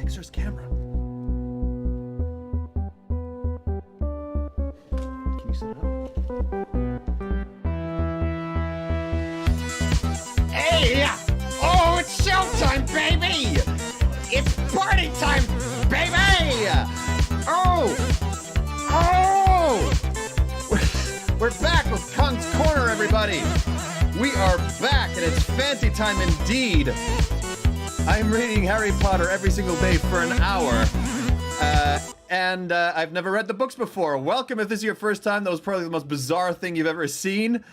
Dexter's camera. Can you set it up? Hey! Oh, it's showtime, baby! It's party time, baby! Oh! We're back with Kong's Corner, everybody! We are back, and it's fancy time indeed. I'm reading Harry Potter every single day for an hour. And I've never read the books before. Welcome if this is your first time. That was probably the most bizarre thing you've ever seen.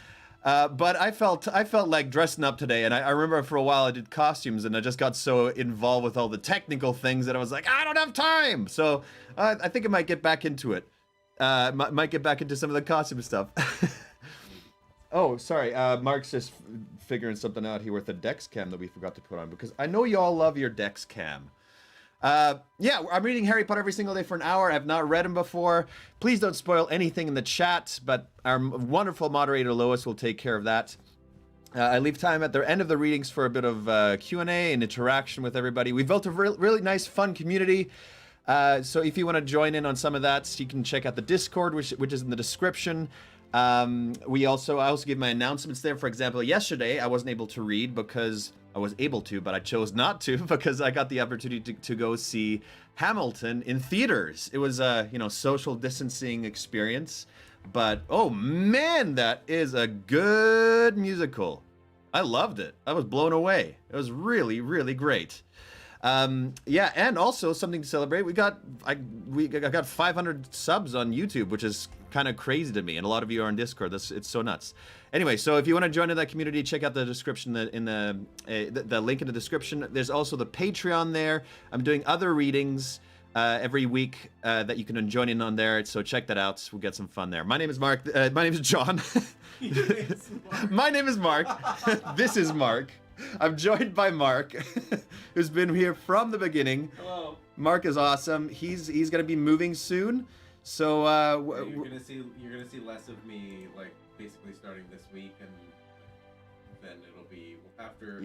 But I felt like dressing up today, and I remember for a while I did costumes, and I just got so involved with all the technical things that I was like, I don't have time! So I think I might get back into it. Might get back into some of the costume stuff. Oh, sorry, Mark's just figuring something out here with the Dex Cam that we forgot to put on, because I know you all love your Dex Cam. Yeah, I'm reading Harry Potter every single day for an hour. I've not read them before. Please don't spoil anything in the chat, but our wonderful moderator Lois will take care of that. I leave time at the end of the readings for a bit of Q&A and interaction with everybody. We've built a really nice, fun community. So if you want to join in on some of that, you can check out the Discord, which is in the description. I also give my announcements there. For example, yesterday I wasn't able to read because I was able to, but I chose not to because I got the opportunity to go see Hamilton in theaters. It was a social distancing experience, but oh man, that is a good musical. I loved it. I was blown away. It was really, really great. Yeah, and also something to celebrate. I got 500 subs on YouTube, which is kind of crazy to me, and a lot of you are on Discord. It's so nuts. Anyway, so if you want to join in that community, check out the description in the link in the description. There's also the Patreon there. I'm doing other readings every week that you can join in on there. So check that out. We'll get some fun there. My name is Mark. My name is John. My name is Mark. This is Mark. I'm joined by Mark, who's been here from the beginning. Hello. Mark is awesome. He's gonna be moving soon, so you're gonna see less of me, like basically starting this week, and then it'll be after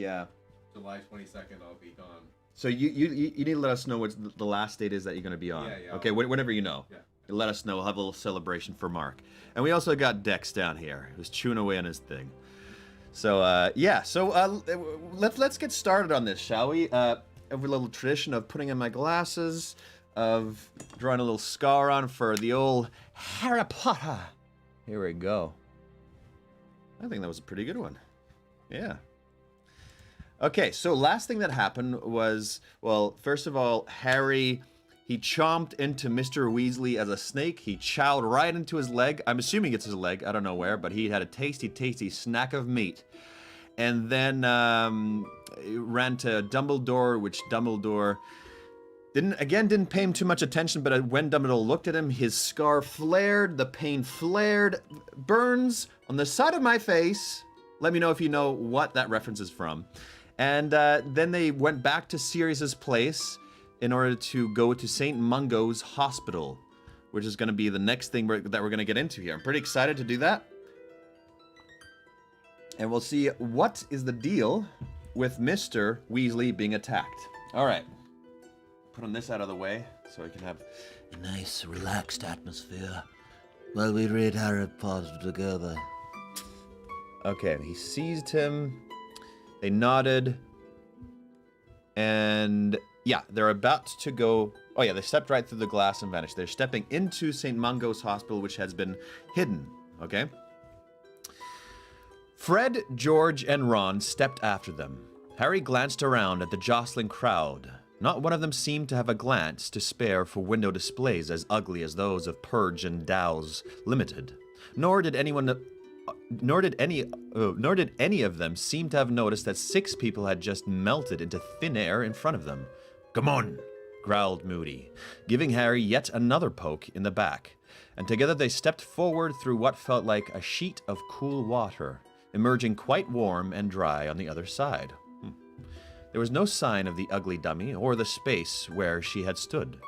July 22nd. I'll be gone. So you need to let us know what the last date is that you're gonna be on. Yeah. Okay, whenever you know. Yeah. Let us know. We'll have a little celebration for Mark, and we also got Dex down here, who's chewing away on his thing. So let's get started on this, shall we? Every little tradition of putting in my glasses, of drawing a little scar on for the old Harry Potter. Here we go. I think that was a pretty good one. Yeah. Okay, so last thing that happened was, well, first of all, Harry, he chomped into Mr. Weasley as a snake. He chowed right into his leg. I'm assuming it's his leg. I don't know where, but he had a tasty snack of meat. And then ran to Dumbledore, which Dumbledore didn't pay him too much attention, but when Dumbledore looked at him, his scar flared, the pain flared, burns on the side of my face. Let me know if you know what that reference is from. And then they went back to Sirius's place in order to go to St. Mungo's Hospital, which is going to be the next thing that we're going to get into here. I'm pretty excited to do that. And we'll see what is the deal with Mr. Weasley being attacked. All right. Put on this out of the way so I can have a nice, relaxed atmosphere while we read Harry Potter together. Okay, he seized him. They nodded. And yeah, they're about to go. Oh yeah, they stepped right through the glass and vanished. They're stepping into St. Mungo's Hospital, which has been hidden. Okay? Fred, George, and Ron stepped after them. Harry glanced around at the jostling crowd. Not one of them seemed to have a glance to spare for window displays as ugly as those of Purge and Dow's Limited. Nor did any of them seem to have noticed that 6 people had just melted into thin air in front of them. "Come on," growled Moody, giving Harry yet another poke in the back, and together they stepped forward through what felt like a sheet of cool water, emerging quite warm and dry on the other side. There was no sign of the ugly dummy or the space where she had stood.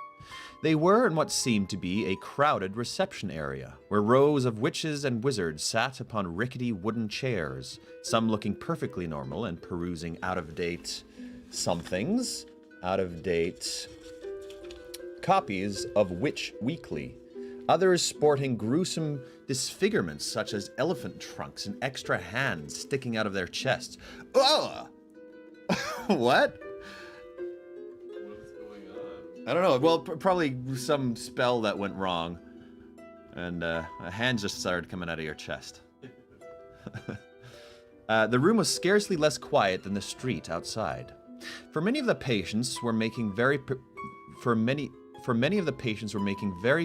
They were in what seemed to be a crowded reception area, where rows of witches and wizards sat upon rickety wooden chairs, some looking perfectly normal and perusing out-of-date somethings. Out-of-date copies of Witch Weekly. Others sporting gruesome disfigurements such as elephant trunks and extra hands sticking out of their chests. Ugh! What? What's going on? I don't know. Well, probably some spell that went wrong. And a hand just started coming out of your chest. The room was scarcely less quiet than the street outside. For many of the patients were making very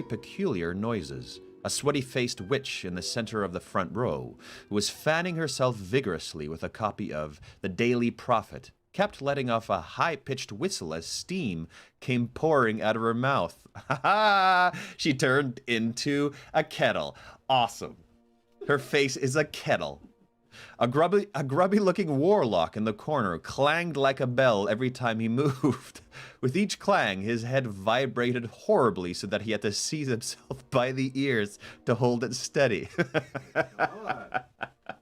peculiar noises. A sweaty-faced witch in the center of the front row, who was fanning herself vigorously with a copy of The Daily Prophet, kept letting off a high-pitched whistle as steam came pouring out of her mouth. Ha ha! She turned into a kettle. Awesome. Her face is a kettle. A grubby-looking warlock in the corner clanged like a bell every time he moved. With each clang, his head vibrated horribly so that he had to seize himself by the ears to hold it steady. God.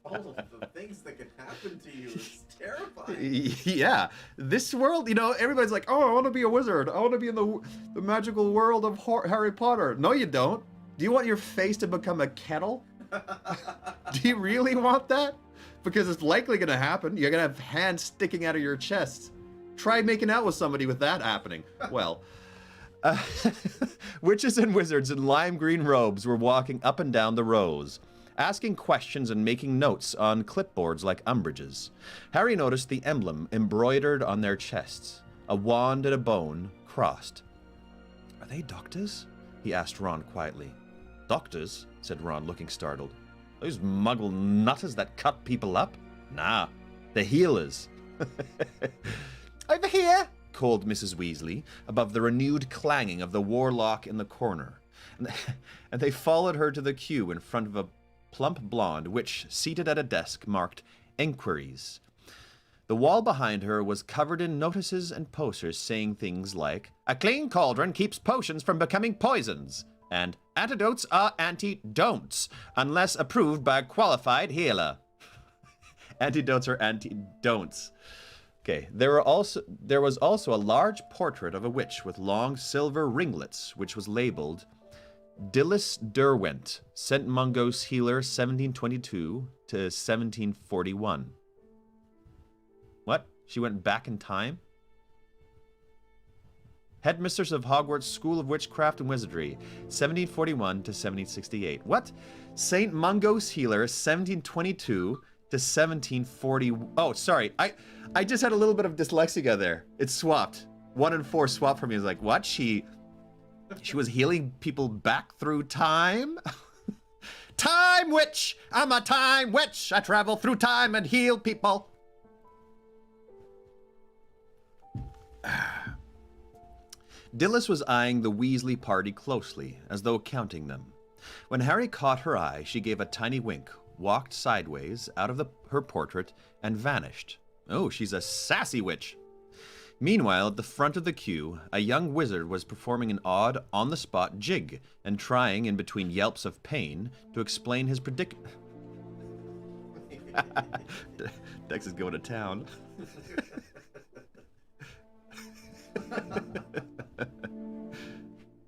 All of the things that can happen to you is terrifying. Yeah. This world, you know, everybody's like, oh, I want to be a wizard. I want to be in the magical world of Harry Potter. No, you don't. Do you want your face to become a kettle? Do you really want that? Because it's likely going to happen. You're going to have hands sticking out of your chest. Try making out with somebody with that happening. Well, witches and wizards in lime green robes were walking up and down the rows, asking questions and making notes on clipboards like umbrages. Harry noticed the emblem embroidered on their chests, a wand and a bone crossed. Are they doctors? He asked Ron quietly. Doctors? Said Ron, looking startled. Those muggle nutters that cut people up? Nah, they're healers. Over here, called Mrs. Weasley, above the renewed clanging of the warlock in the corner. And they followed her to the queue in front of a plump blonde witch seated at a desk marked Enquiries. The wall behind her was covered in notices and posters saying things like, "A clean cauldron keeps potions from becoming poisons," and "Antidotes are anti-don'ts, unless approved by a qualified healer." Antidotes are anti-don'ts. Okay, there was also a large portrait of a witch with long silver ringlets, which was labeled Dilys Derwent, St. Mungo's Healer 1722 to 1741. What? She went back in time? Headmistress of Hogwarts School of Witchcraft and Wizardry, 1741 to 1768. What? St. Mungo's Healer 1722 to 1740. Oh, sorry. I just had a little bit of dyslexia there. It swapped. 1 and 4 swapped for me. I was like, what? She was healing people back through time? Time witch! I'm a time witch! I travel through time and heal people. Dilys was eyeing the Weasley party closely, as though counting them. When Harry caught her eye, she gave a tiny wink, walked sideways out of her portrait, and vanished. Oh, she's a sassy witch. Meanwhile, at the front of the queue, a young wizard was performing an odd, on-the-spot jig and trying, in between yelps of pain, to explain his predicament. Dex is going to town.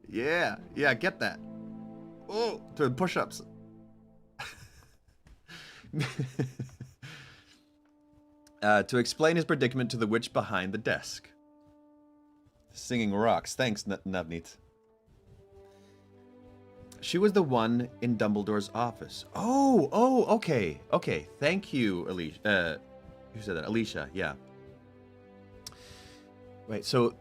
Yeah, get that. Oh, doing push-ups. To explain his predicament to the witch behind the desk. Singing rocks. Thanks, Navneet. She was the one in Dumbledore's office. Oh, okay. Thank you, Alicia. Who said that? Alicia, yeah. Right, so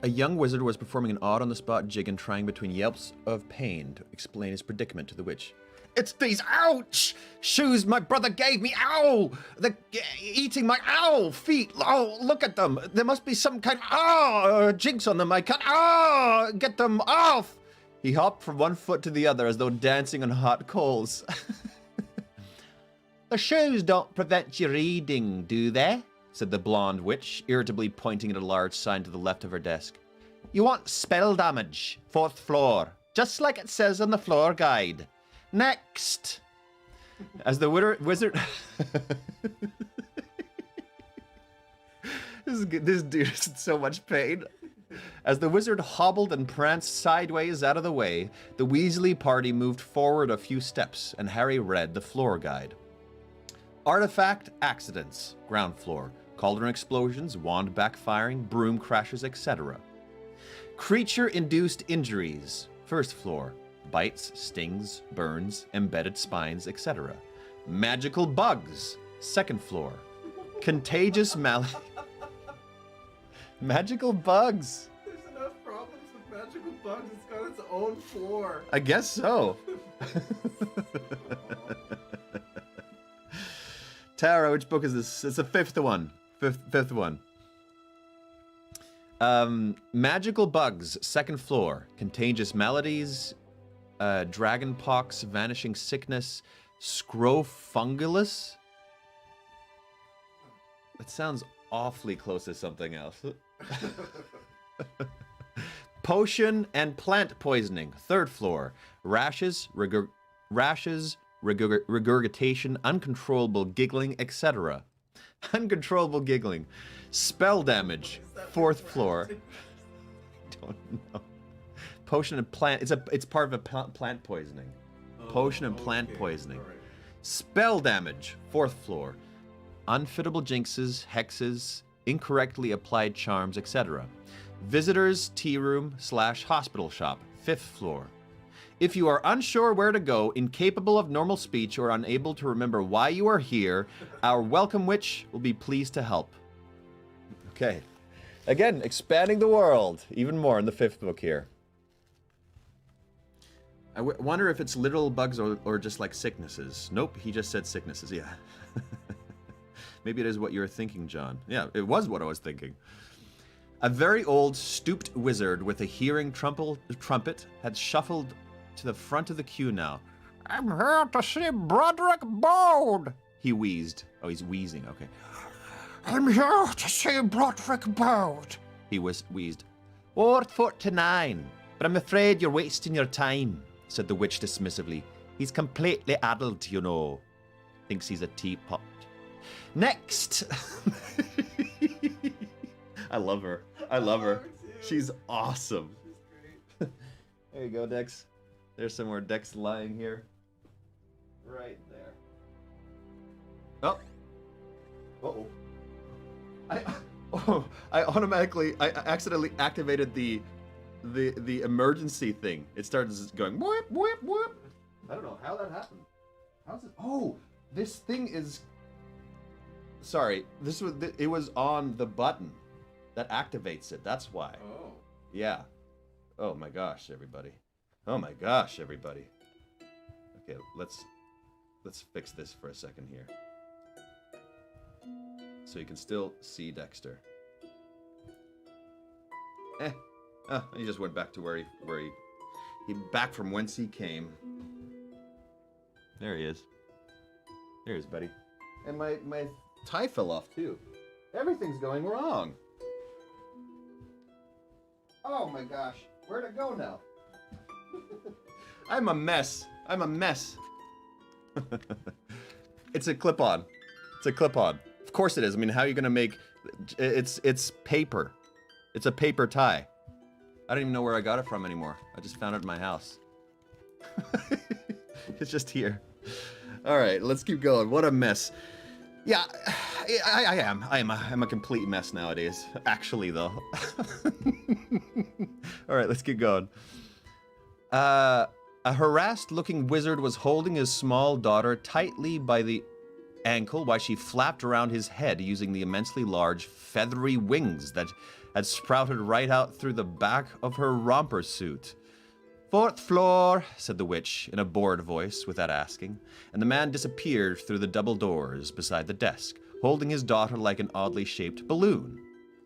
a young wizard was performing an odd on-the-spot jig and trying between yelps of pain to explain his predicament to the witch. It's these, ouch, shoes my brother gave me, ow, they're eating my, ow, feet, oh, look at them, there must be some kind of, jigs on them, I can't, get them off. He hopped from one foot to the other as though dancing on hot coals. The shoes don't prevent you reading, do they? Said the blonde witch, irritably pointing at a large sign to the left of her desk. You want spell damage, 4th floor, just like it says on the floor guide. Next! As the wizard... This dude is in so much pain. As the wizard hobbled and pranced sideways out of the way, the Weasley party moved forward a few steps, and Harry read the floor guide. Artifact accidents, ground floor. Cauldron explosions, wand backfiring, broom crashes, etc. Creature-induced injuries, first floor. Bites, stings, burns, embedded spines, etc. Magical bugs, second floor. Contagious Magical bugs. There's enough problems with magical bugs. It's got its own floor. I guess so. Tara, which book is this? It's the fifth one. Fifth one. Magical bugs, second floor. Contagious maladies, dragon pox, vanishing sickness, scrofungulus. That sounds awfully close to something else. Potion and plant poisoning, third floor. Rashes, regurgitation, uncontrollable giggling, etc. Uncontrollable giggling. Spell damage, fourth floor. Don't know. Potion and plant. It's part of a plant poisoning. Potion and plant poisoning. Right. Spell damage, fourth floor. Unfittable jinxes, hexes, incorrectly applied charms, etc. Visitors tea room / hospital shop, fifth floor. If you are unsure where to go, incapable of normal speech, or unable to remember why you are here, our welcome witch will be pleased to help. Okay. Again, expanding the world even more in the fifth book here. I wonder if it's literal bugs or just like sicknesses. Nope, he just said sicknesses, yeah. Maybe it is what you were thinking, John. Yeah, it was what I was thinking. A very old, stooped wizard with a hearing trumpet had shuffled to the front of the queue now. I'm here to see Broderick Bode, he wheezed. Oh, he's wheezing, okay. I'm here to see Broderick Bode, he wheezed. 4:49, but I'm afraid you're wasting your time, said the witch dismissively. He's completely addled, you know. Thinks he's a teapot. Next! I love her. I love her. She's awesome. She's great. There you go, Dex. There's some more Dex lying here. Right there. Oh. Uh-oh. I accidentally activated the emergency thing. It started just going whoop whoop whoop. I don't know how that happened. How's it? Oh, this thing is. Sorry, it was on the button that activates it. That's why. Oh. Yeah. Oh my gosh, everybody. Oh my gosh, everybody. Okay, let's fix this for a second here. So you can still see Dexter. Oh, he just went back to where he back from whence he came. There he is. There he is, buddy. And my tie fell off too. Everything's going wrong. Oh my gosh, where'd it go now? I'm a mess. I'm a mess. It's a clip-on. It's a clip-on. Of course it is. I mean, how are you gonna make? It's paper. It's a paper tie. I don't even know where I got it from anymore. I just found it in my house. It's just here. All right, let's keep going. What a mess. Yeah, I am. I'm a complete mess nowadays. Actually, though. All right, let's keep going. A harassed-looking wizard was holding his small daughter tightly by the ankle while she flapped around his head using the immensely large, feathery wings that had sprouted right out through the back of her romper suit. 4th floor, said the witch in a bored voice without asking, and the man disappeared through the double doors beside the desk, holding his daughter like an oddly shaped balloon.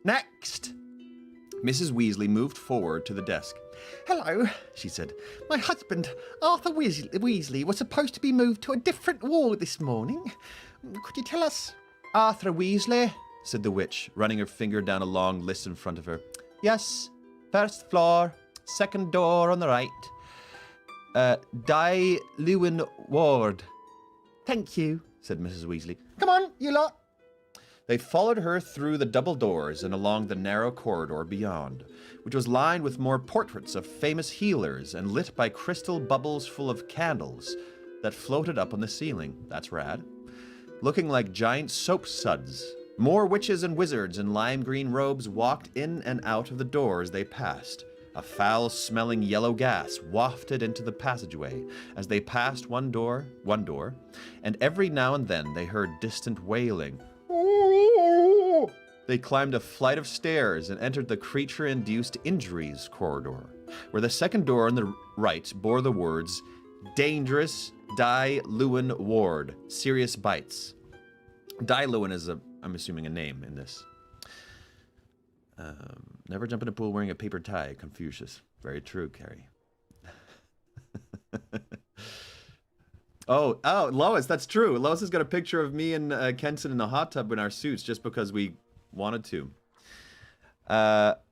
Next! Mrs. Weasley moved forward to the desk. Hello, she said. My husband, Arthur Weasley, was supposed to be moved to a different wall this morning. Could you tell us? Arthur Weasley, said the witch, running her finger down a long list in front of her. Yes, 1st floor, 2nd door on the right. Die Lewin Ward. Thank you, said Mrs. Weasley. Come on, you lot. They followed her through the double doors and along the narrow corridor beyond, which was lined with more portraits of famous healers and lit by crystal bubbles full of candles that floated up on the ceiling. That's rad. Looking like giant soap suds. More witches and wizards in lime green robes walked in and out of the doors they passed. A foul-smelling yellow gas wafted into the passageway as they passed one door, and every now and then they heard distant wailing. They climbed a flight of stairs and entered the creature-induced injuries corridor, where the second door on the right bore the words, Dangerous Dai Lewin Ward, Serious Bites. Dai Lewin is, I'm assuming, a name in this. Never jump in a pool wearing a paper tie, Confucius. Very true, Carrie. Oh, Lois, that's true. Lois has got a picture of me and Kenson in the hot tub in our suits just because we wanted to.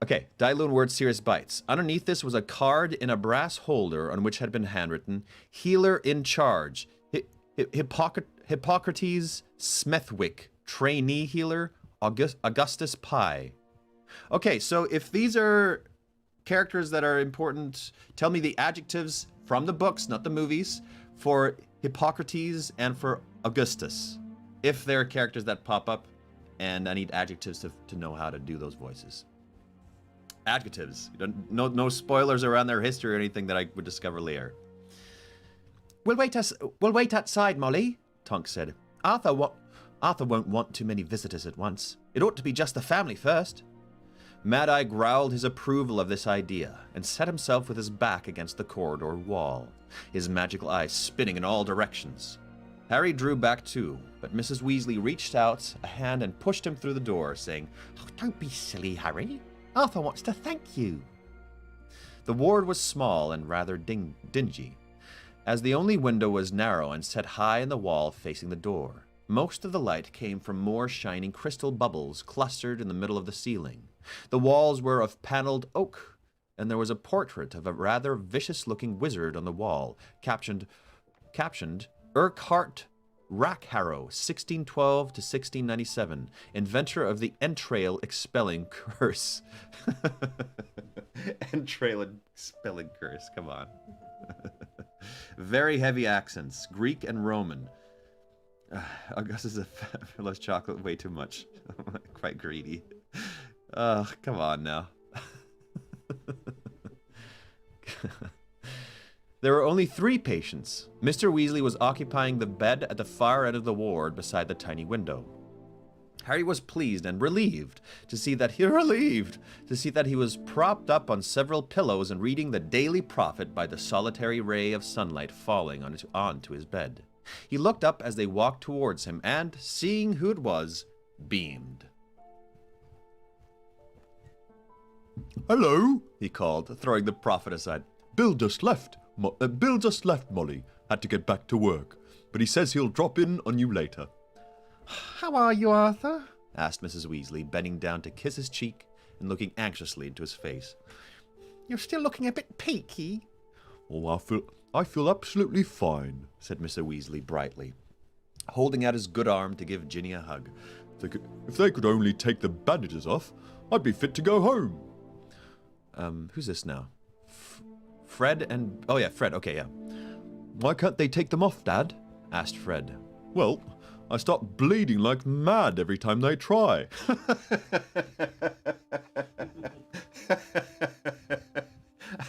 Okay, Dai Lewin Ward, Serious Bites. Underneath this was a card in a brass holder on which had been handwritten, Healer in Charge, Hippocrates Smethwick, Trainee Healer, Augustus Pye. Okay, so if these are characters that are important, tell me the adjectives from the books, not the movies, for Hippocrates and for Augustus. If there are characters that pop up, and I need adjectives to know how to do those voices. Adjectives. No spoilers around their history or anything that I would discover later. We'll wait outside, Molly, Tonks said. Arthur won't want too many visitors at once. It ought to be just the family first. Mad-Eye growled his approval of this idea and set himself with his back against the corridor wall, his magical eyes spinning in all directions. Harry drew back too, but Mrs. Weasley reached out a hand and pushed him through the door, saying, "Oh, don't be silly, Harry. Arthur wants to thank you." The ward was small and rather dingy, as the only window was narrow and set high in the wall facing the door. Most of the light came from more shining crystal bubbles clustered in the middle of the ceiling. The walls were of paneled oak, and there was a portrait of a rather vicious-looking wizard on the wall, captioned Urquhart Rackharrow, 1612 to 1697, inventor of the entrail expelling curse. Entrail expelling curse, come on. Very heavy accents, Greek and Roman. Augustus loves chocolate way too much. Quite greedy. Come on now. There were only 3 patients. Mr. Weasley was occupying the bed at the far end of the ward beside the tiny window. Harry was pleased and relieved to see that he was propped up on several pillows and reading the Daily Prophet by the solitary ray of sunlight falling onto his bed. He looked up as they walked towards him and, seeing who it was, beamed. Hello, he called, throwing the prophet aside. Bill just left, Molly. Had to get back to work, but he says he'll drop in on you later. How are you, Arthur? Asked Mrs. Weasley, bending down to kiss his cheek and looking anxiously into his face. You're still looking a bit peaky. Oh, I feel absolutely fine, said Mr. Weasley brightly, holding out his good arm to give Ginny a hug. If they could only take the bandages off, I'd be fit to go home. Who's this now? Fred and... Oh, yeah, Fred. Okay, yeah. Why can't they take them off, Dad? Asked Fred. Well, I start bleeding like mad every time they try. I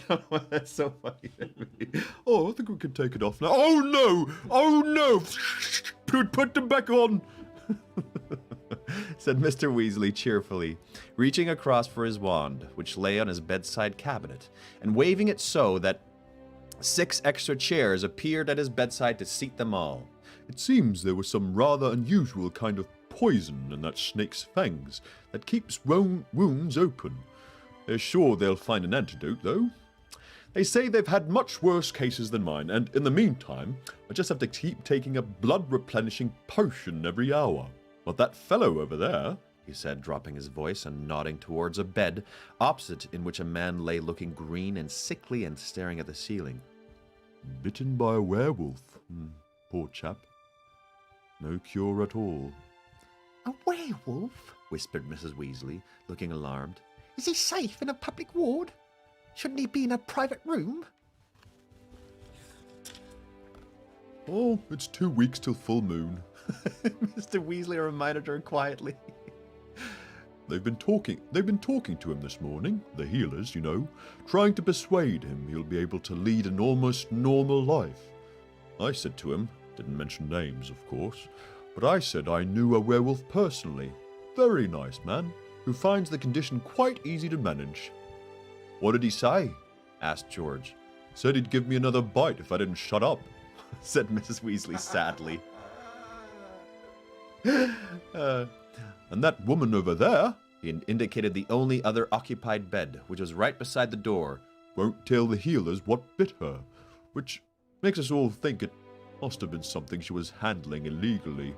don't know, that's so funny to me. Oh, I think we can take it off now. Oh, no! Oh, no! Put them back on! Said Mr. Weasley cheerfully, reaching across for his wand, which lay on his bedside cabinet, and waving it so that 6 extra chairs appeared at his bedside to seat them all. It seems there was some rather unusual kind of poison in that snake's fangs that keeps wounds open. They're sure they'll find an antidote, though. They say they've had much worse cases than mine, and in the meantime, I just have to keep taking a blood-replenishing potion every hour. But that fellow over there, he said, dropping his voice and nodding towards a bed opposite in which a man lay looking green and sickly and staring at the ceiling. Bitten by a werewolf. Poor chap. No cure at all. A werewolf? Whispered Mrs. Weasley, looking alarmed. Is he safe in a public ward? Shouldn't he be in a private room? Oh, it's 2 weeks till full moon. Mr. Weasley reminded her quietly. They've been talking to him this morning, the healers, you know, trying to persuade him he'll be able to lead an almost normal life. I said to him, didn't mention names, of course, but I said I knew a werewolf personally. Very nice man, who finds the condition quite easy to manage. What did he say? Asked George. Said he'd give me another bite if I didn't shut up, said Mrs. Weasley sadly. And that woman over there, he indicated the only other occupied bed, which was right beside the door, won't tell the healers what bit her, which makes us all think it must have been something she was handling illegally.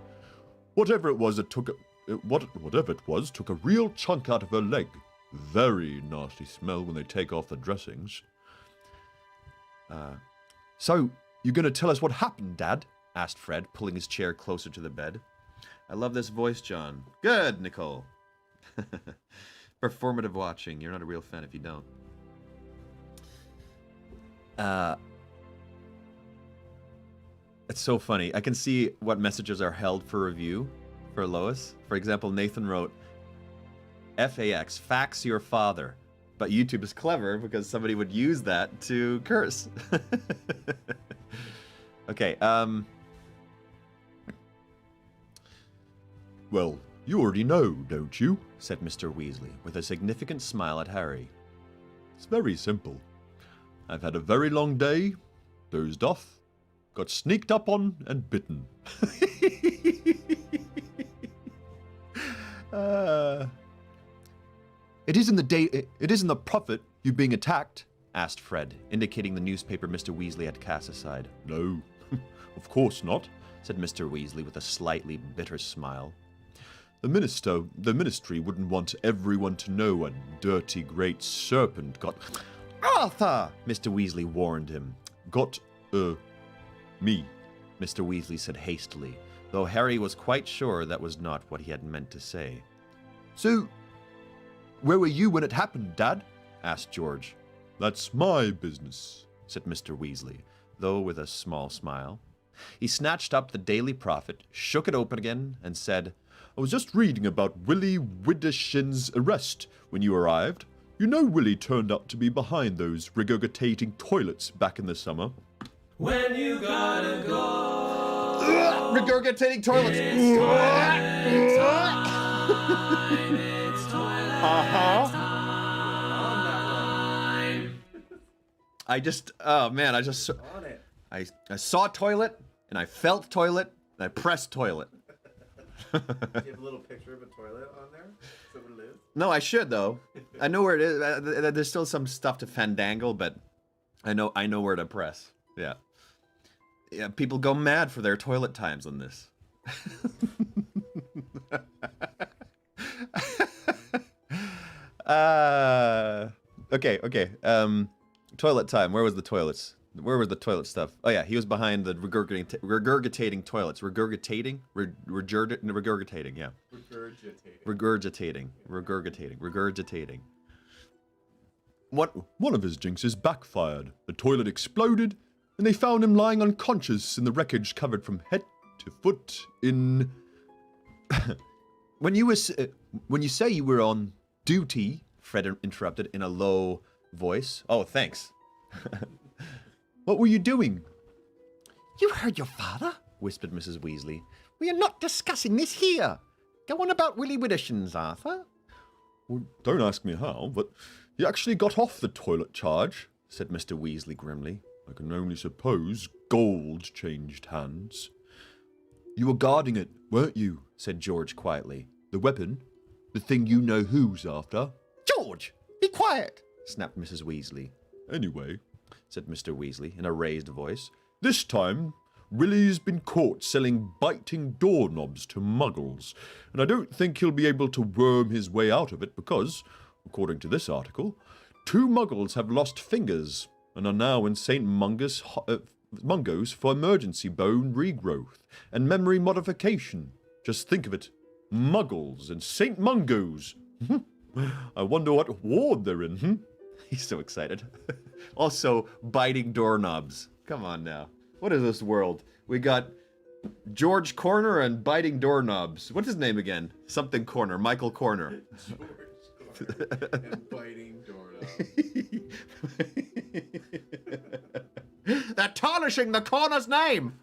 Whatever it was, took a real chunk out of her leg. Very nasty smell when they take off the dressings. So, you going to tell us what happened, Dad? Asked Fred, pulling his chair closer to the bed. I love this voice, John. Good, Nicole. Performative watching. You're not a real fan if you don't. It's so funny. I can see what messages are held for review for Lois. For example, Nathan wrote, FAX, fax your father. But YouTube is clever because somebody would use that to curse. Okay, Well, you already know, don't you? said Mr. Weasley, with a significant smile at Harry. It's very simple. I've had a very long day, dozed off, got sneaked up on, and bitten. It isn't the prophet, you being attacked? Asked Fred, indicating the newspaper Mr. Weasley had cast aside. No, of course not, said Mr. Weasley with a slightly bitter smile. The ministry wouldn't want everyone to know a dirty great serpent got... Arthur! Mr. Weasley warned him. Got, me. Mr. Weasley said hastily, though Harry was quite sure that was not what he had meant to say. So, where were you when it happened, Dad? Asked George. That's my business, said Mr. Weasley, though with a small smile. He snatched up the Daily Prophet, shook it open again, and said, I was just reading about Willie Widdershin's arrest when you arrived. You know Willie turned up to be behind those regurgitating toilets back in the summer. When you gotta go. Regurgitating toilets. It's toilet time. It's toilet time. On it. I saw toilet, and I felt toilet, and I pressed toilet. Do you have a little picture of a toilet on there? Is that what it is? No, I should though. I know where it is. There's still some stuff to fandangle, but I know where to press. Yeah. Yeah, people go mad for their toilet times on this. Okay. Toilet time. Where was the toilets? Where was the toilet stuff? Oh yeah, he was behind the regurgitating toilets. Regurgitating? Regurgitating, yeah. Regurgitating. One of his jinxes backfired. The toilet exploded, and they found him lying unconscious in the wreckage covered from head to foot in... When you say you were on duty, Fred interrupted in a low voice. Oh, thanks. What were you doing? You heard your father, whispered Mrs. Weasley. We are not discussing this here. Go on about Willie Widdershins, Arthur. Well, don't ask me how, but he actually got off the toilet charge, said Mr. Weasley grimly. I can only suppose gold changed hands. You were guarding it, weren't you? Said George quietly. The weapon? The thing you know who's after? George, be quiet, snapped Mrs. Weasley. Anyway, said Mr. Weasley in a raised voice, this time Willie's been caught selling biting doorknobs to muggles, and I don't think he'll be able to worm his way out of it because, according to this article, 2 muggles have lost fingers and are now in St. Mungo's for emergency bone regrowth and memory modification. Just think of it. Muggles and St. Mungos. I wonder what ward they're in, He's so excited. Also, biting doorknobs. Come on now. What is this world? We got George Corner and biting doorknobs. What's his name again? Something Corner. Michael Corner. George Corner and biting doorknobs. They're tarnishing the Corner's name!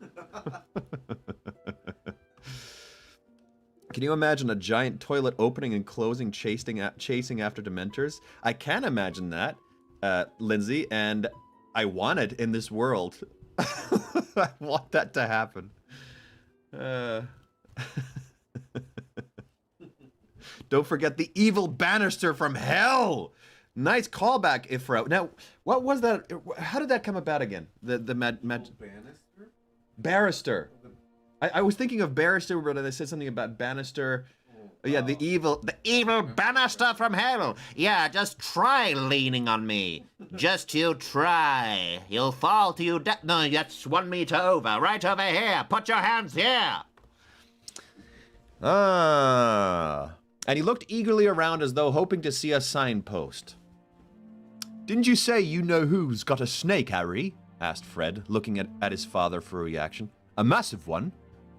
Can you imagine a giant toilet opening and closing, chasing after Dementors? I can imagine that, Lindsay, and I want it in this world. I want that to happen. Don't forget the evil banister from hell! Nice callback, Ifra. Now, what was that? How did that come about again? The Bannister? Barrister. I was thinking of Barrister, but they said something about Bannister. Yeah, the evil banister from hell. Yeah, just try leaning on me. Just you try. You'll fall to your death. No, that's 1 meter over. Right over here. Put your hands here. Ah. And he looked eagerly around as though hoping to see a signpost. Didn't you say you know who's got a snake, Harry? Asked Fred, looking at his father for a reaction. A massive one?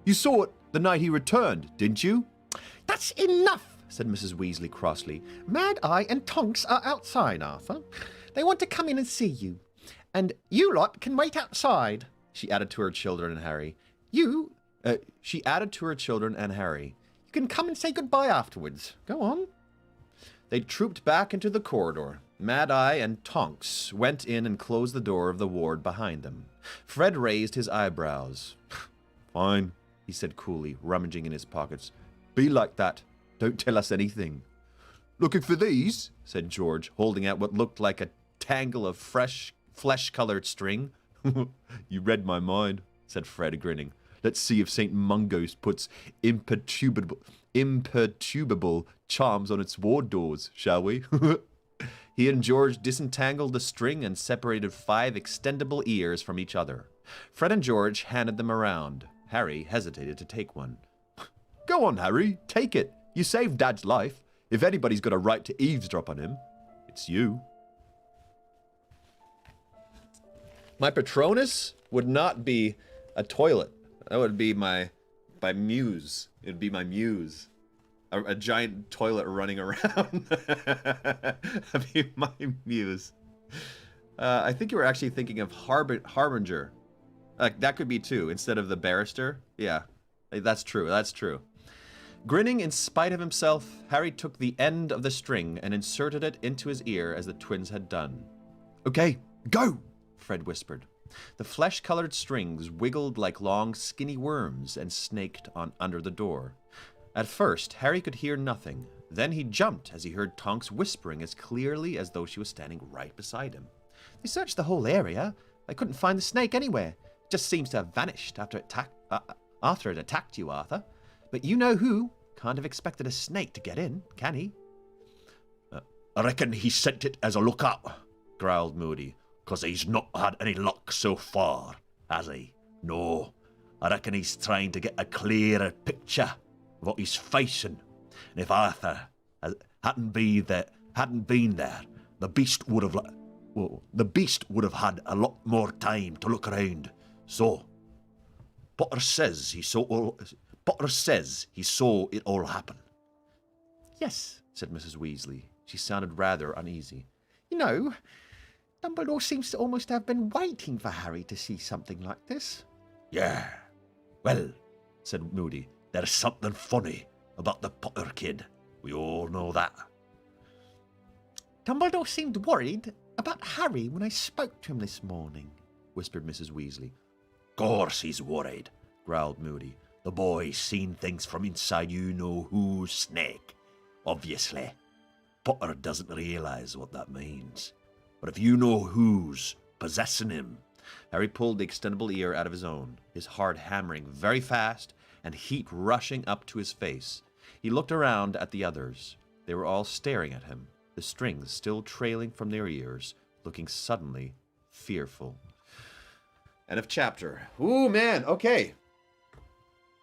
You saw it the night he returned, didn't you? That's enough, said Mrs. Weasley crossly. Mad Eye and Tonks are outside, Arthur. They want to come in and see you. And you lot can wait outside. She added to her children and Harry. You You can come and say goodbye afterwards. Go on. They trooped back into the corridor. Mad Eye and Tonks went in and closed the door of the ward behind them. Fred raised his eyebrows. Fine, he said coolly, rummaging in his pockets. be like that. Don't tell us anything. Looking for these? Said George, holding out what looked like a tangle of fresh, flesh-colored string. You read my mind, said Fred, grinning. Let's see if St. Mungo's puts imperturbable charms on its ward doors, shall we? He and George disentangled the string and separated 5 extendable ears from each other. Fred and George handed them around. Harry hesitated to take one. Go on, Harry, take it. You saved Dad's life. If anybody's got a right to eavesdrop on him, it's you. My Patronus would not be a toilet. That would be my muse. It would be my muse. A giant toilet running around. That'd be my muse. I think you were actually thinking of Harbinger. That could be too, instead of the barrister. Yeah, that's true. That's true. Grinning in spite of himself, Harry took the end of the string and inserted it into his ear as the twins had done. Okay, go, Fred whispered. The flesh-colored strings wiggled like long, skinny worms and snaked on under the door. At first, Harry could hear nothing. Then he jumped as he heard Tonks whispering as clearly as though she was standing right beside him. They searched the whole area. I couldn't find the snake anywhere. It just seems to have vanished after it attacked you, Arthur. But you know who can't have expected a snake to get in, can he? I reckon he sent it as a lookout, growled Moody, 'cause he's not had any luck so far, has he? No, I reckon he's trying to get a clearer picture of what he's facing. And if Arthur hadn't been there, the beast would have had a lot more time to look around. So, Potter says he saw it all happen. Yes, said Mrs. Weasley. She sounded rather uneasy. You know, Dumbledore seems to almost have been waiting for Harry to see something like this. Yeah. Well, said Moody, there's something funny about the Potter kid. We all know that. Dumbledore seemed worried about Harry when I spoke to him this morning, whispered Mrs. Weasley. Course he's worried, growled Moody. The boy's seen things from inside you-know-who's snake. Obviously. Potter doesn't realise what that means. But if you-know-who's possessing him... Harry pulled the extendable ear out of his own, his heart hammering very fast and heat rushing up to his face. He looked around at the others. They were all staring at him, the strings still trailing from their ears, looking suddenly fearful. End of chapter. Ooh, man. Okay.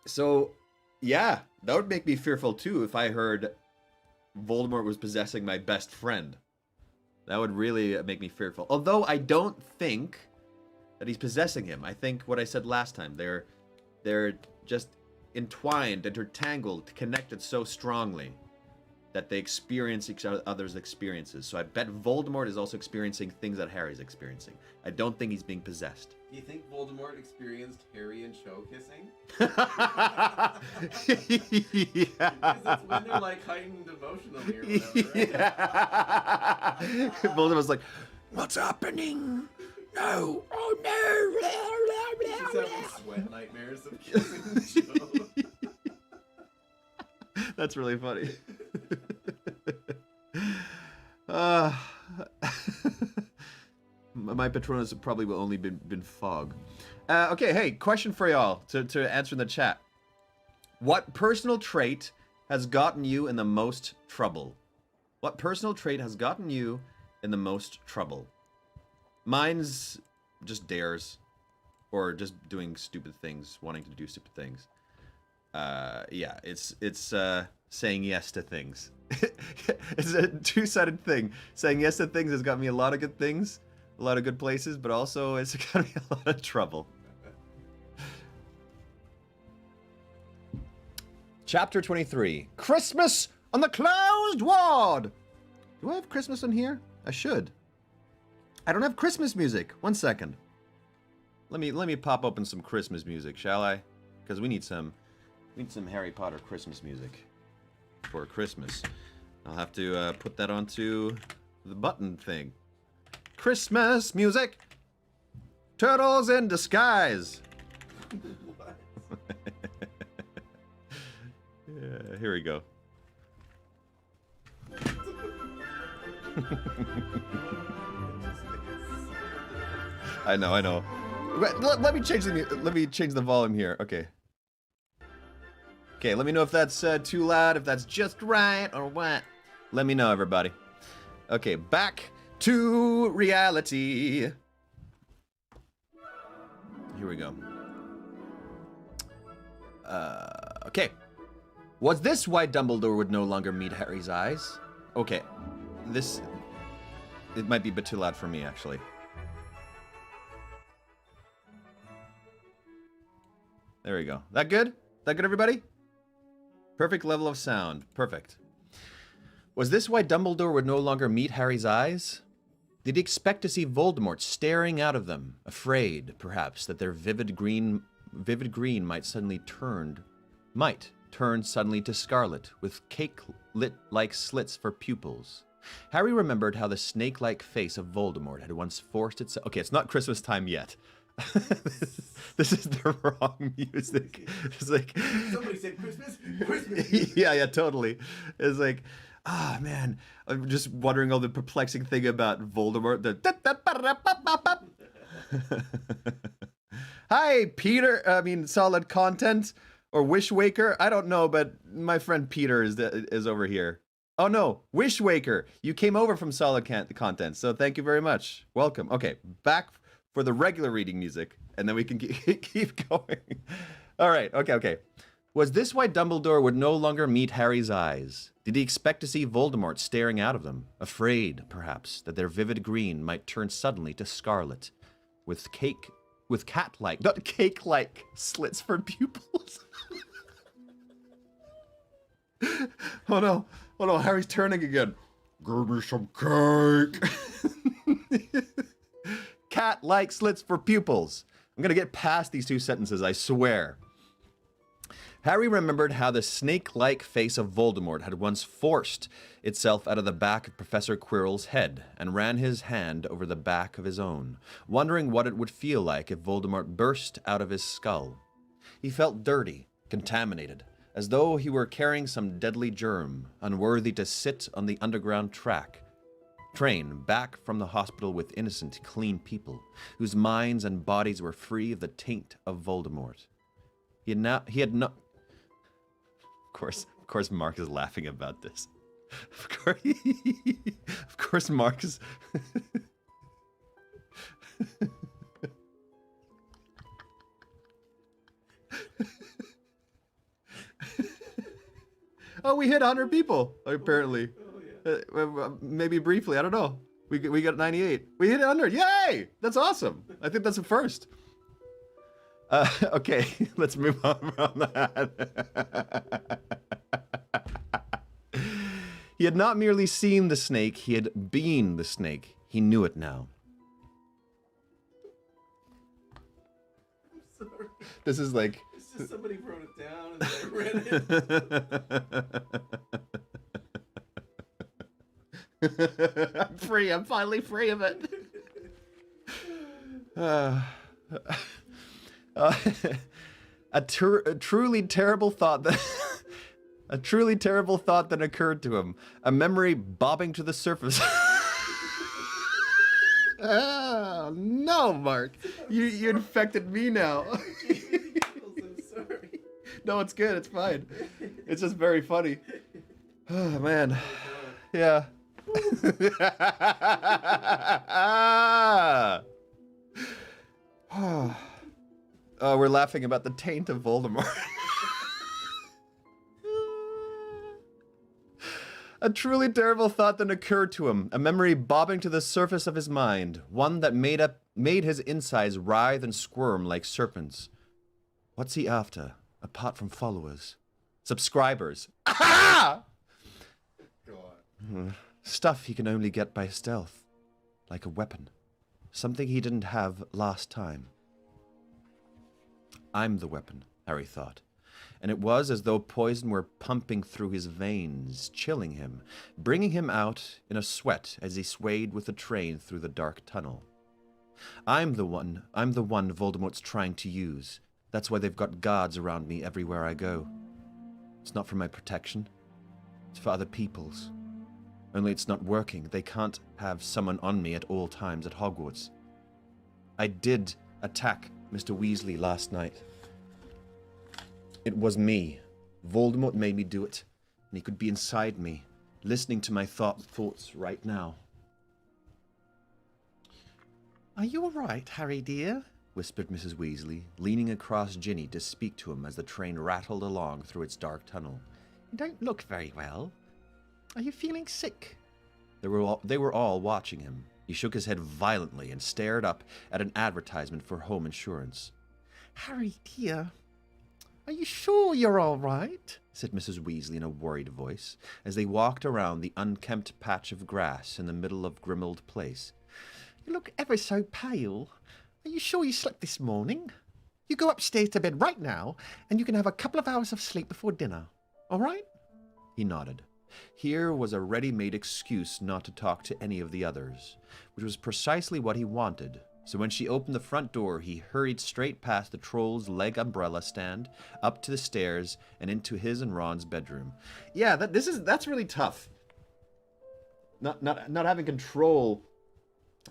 So, Yeah, that would make me fearful too if I heard Voldemort was possessing my best friend. That would really make me fearful. Although I don't think that he's possessing him. I think what I said last time. They're just entwined, intertangled, connected so strongly that they experience each other's experiences. So I bet Voldemort is also experiencing things that Harry's experiencing. I don't think he's being possessed. Do you think Voldemort experienced Harry and Cho kissing? Yeah. Because it's when they're like heightened emotionally or whatever, right? Yeah. Voldemort's like, what's happening? No. Oh no. He's having sweat nightmares of kissing Cho. That's really funny. My Patronus probably will only been fog. Okay, hey, question for y'all to answer in the chat. What personal trait has gotten you in the most trouble? What personal trait has gotten you in the most trouble? Mine's just dares, or just doing stupid things, wanting to do stupid things. Yeah, it's saying yes to things. It's a two-sided thing. Saying yes to things has got me a lot of good things, a lot of good places, but also it's got me a lot of trouble. Chapter 23, Christmas on the Closed Ward. Do I have Christmas on here? I should. I don't have Christmas music. 1 second. Let me pop open some Christmas music, shall I? Because we need some Harry Potter Christmas music for Christmas. I'll have to put that onto the button thing. Christmas music. Turtles in disguise. Yeah, here we go. I know. Let me change the volume here. Okay. Okay, let me know if that's too loud, if that's just right, or what. Let me know, everybody. Okay, back to reality. Here we go. Okay. Was this why Dumbledore would no longer meet Harry's eyes? Okay. It might be a bit too loud for me, actually. There we go. That good? That good, everybody? Perfect level of sound. Perfect. Was this why Dumbledore would no longer meet Harry's eyes? Did he expect to see Voldemort staring out of them, afraid, perhaps, that their vivid green might turn suddenly to scarlet, with cake-lit like slits for pupils? Harry remembered how the snake-like face of Voldemort had once forced itself... Okay, it's not Christmas time yet. This is the wrong music. It's like... Somebody said Christmas? Yeah, totally. It's like... Ah, man. I'm just wondering all the perplexing thing about Voldemort. Hi, Peter. Solid Content or Wishwaker. I don't know, but my friend Peter is over here. Oh, no. Wishwaker. You came over from Solid Content, so thank you very much. Welcome. Okay, back for the regular reading music, and then we can keep going. All right. Okay. Was this why Dumbledore would no longer meet Harry's eyes? Did he expect to see Voldemort staring out of them, afraid, perhaps, that their vivid green might turn suddenly to scarlet, with cat-like, not cake-like, slits for pupils? Oh no, Harry's turning again. Give me some cake. Cat-like slits for pupils. I'm gonna get past these two sentences, I swear. Harry remembered how the snake-like face of Voldemort had once forced itself out of the back of Professor Quirrell's head and ran his hand over the back of his own, wondering what it would feel like if Voldemort burst out of his skull. He felt dirty, contaminated, as though he were carrying some deadly germ, unworthy to sit on the underground train back from the hospital with innocent, clean people, whose minds and bodies were free of the taint of Voldemort. He had not... Of course Mark is laughing about this. Of course Mark is... Oh, we hit 100 people, apparently. Maybe briefly, I don't know. We got 98. We hit 100. Yay! That's awesome. I think that's a first. Okay, let's move on from that. He had not merely seen the snake, he had been the snake. He knew it now. I'm sorry. This is like... It's just somebody wrote it down and then I read it. I'm free. I'm finally free of it. A truly terrible thought that a truly terrible thought that occurred to him. A memory bobbing to the surface. Oh, no, Mark. You infected me now. I'm sorry. No, it's good. It's fine. It's just very funny. Oh, man. Yeah. Oh, we're laughing about the taint of Voldemort. A truly terrible thought then occurred to him, a memory bobbing to the surface of his mind, one that made his insides writhe and squirm like serpents. What's he after, apart from followers? Subscribers. Aha! Stuff he can only get by stealth, like a weapon. Something he didn't have last time. I'm the weapon, Harry thought, and it was as though poison were pumping through his veins, chilling him, bringing him out in a sweat as he swayed with the train through the dark tunnel. I'm the one Voldemort's trying to use. That's why they've got guards around me everywhere I go. It's not for my protection. It's for other people's. Only it's not working. They can't have someone on me at all times at Hogwarts. I did attack Mr. Weasley last night. It was me. Voldemort made me do it, and he could be inside me, listening to my thoughts right now. Are you all right, Harry dear? Whispered Mrs. Weasley, leaning across Ginny to speak to him as the train rattled along through its dark tunnel. You don't look very well. Are you feeling sick? They were all watching him. He shook his head violently and stared up at an advertisement for home insurance. Harry, dear, are you sure you're all right? Said Mrs. Weasley in a worried voice, as they walked around the unkempt patch of grass in the middle of Grimmauld Place. You look ever so pale. Are you sure you slept this morning? You go upstairs to bed right now, and you can have a couple of hours of sleep before dinner. All right? He nodded. Here was a ready-made excuse not to talk to any of the others, which was precisely what he wanted. So when she opened the front door, he hurried straight past the troll's leg umbrella stand, up to the stairs, and into his and Ron's bedroom. Yeah, that's really tough. Not having control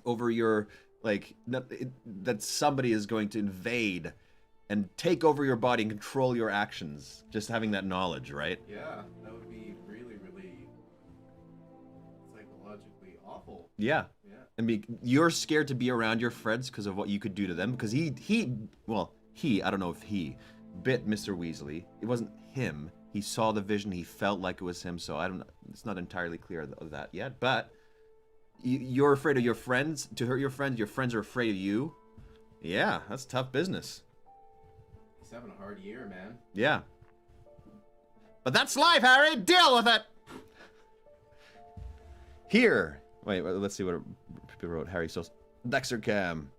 over your, like, that somebody is going to invade and take over your body and control your actions. Just having that knowledge, right? Yeah, that would be really, really psychologically awful. Yeah. Yeah. And you're scared to be around your friends because of what you could do to them. Because he, I don't know if he bit Mr. Weasley. It wasn't him. He saw the vision. He felt like it was him. So I don't know. It's not entirely clear of that yet. But you're afraid of your friends. To hurt your friends are afraid of you. Yeah, that's tough business. He's having a hard year, man. Yeah. But that's life, Harry! Deal with it! Here. Wait, let's see what people wrote. Harry so Dexter Cam.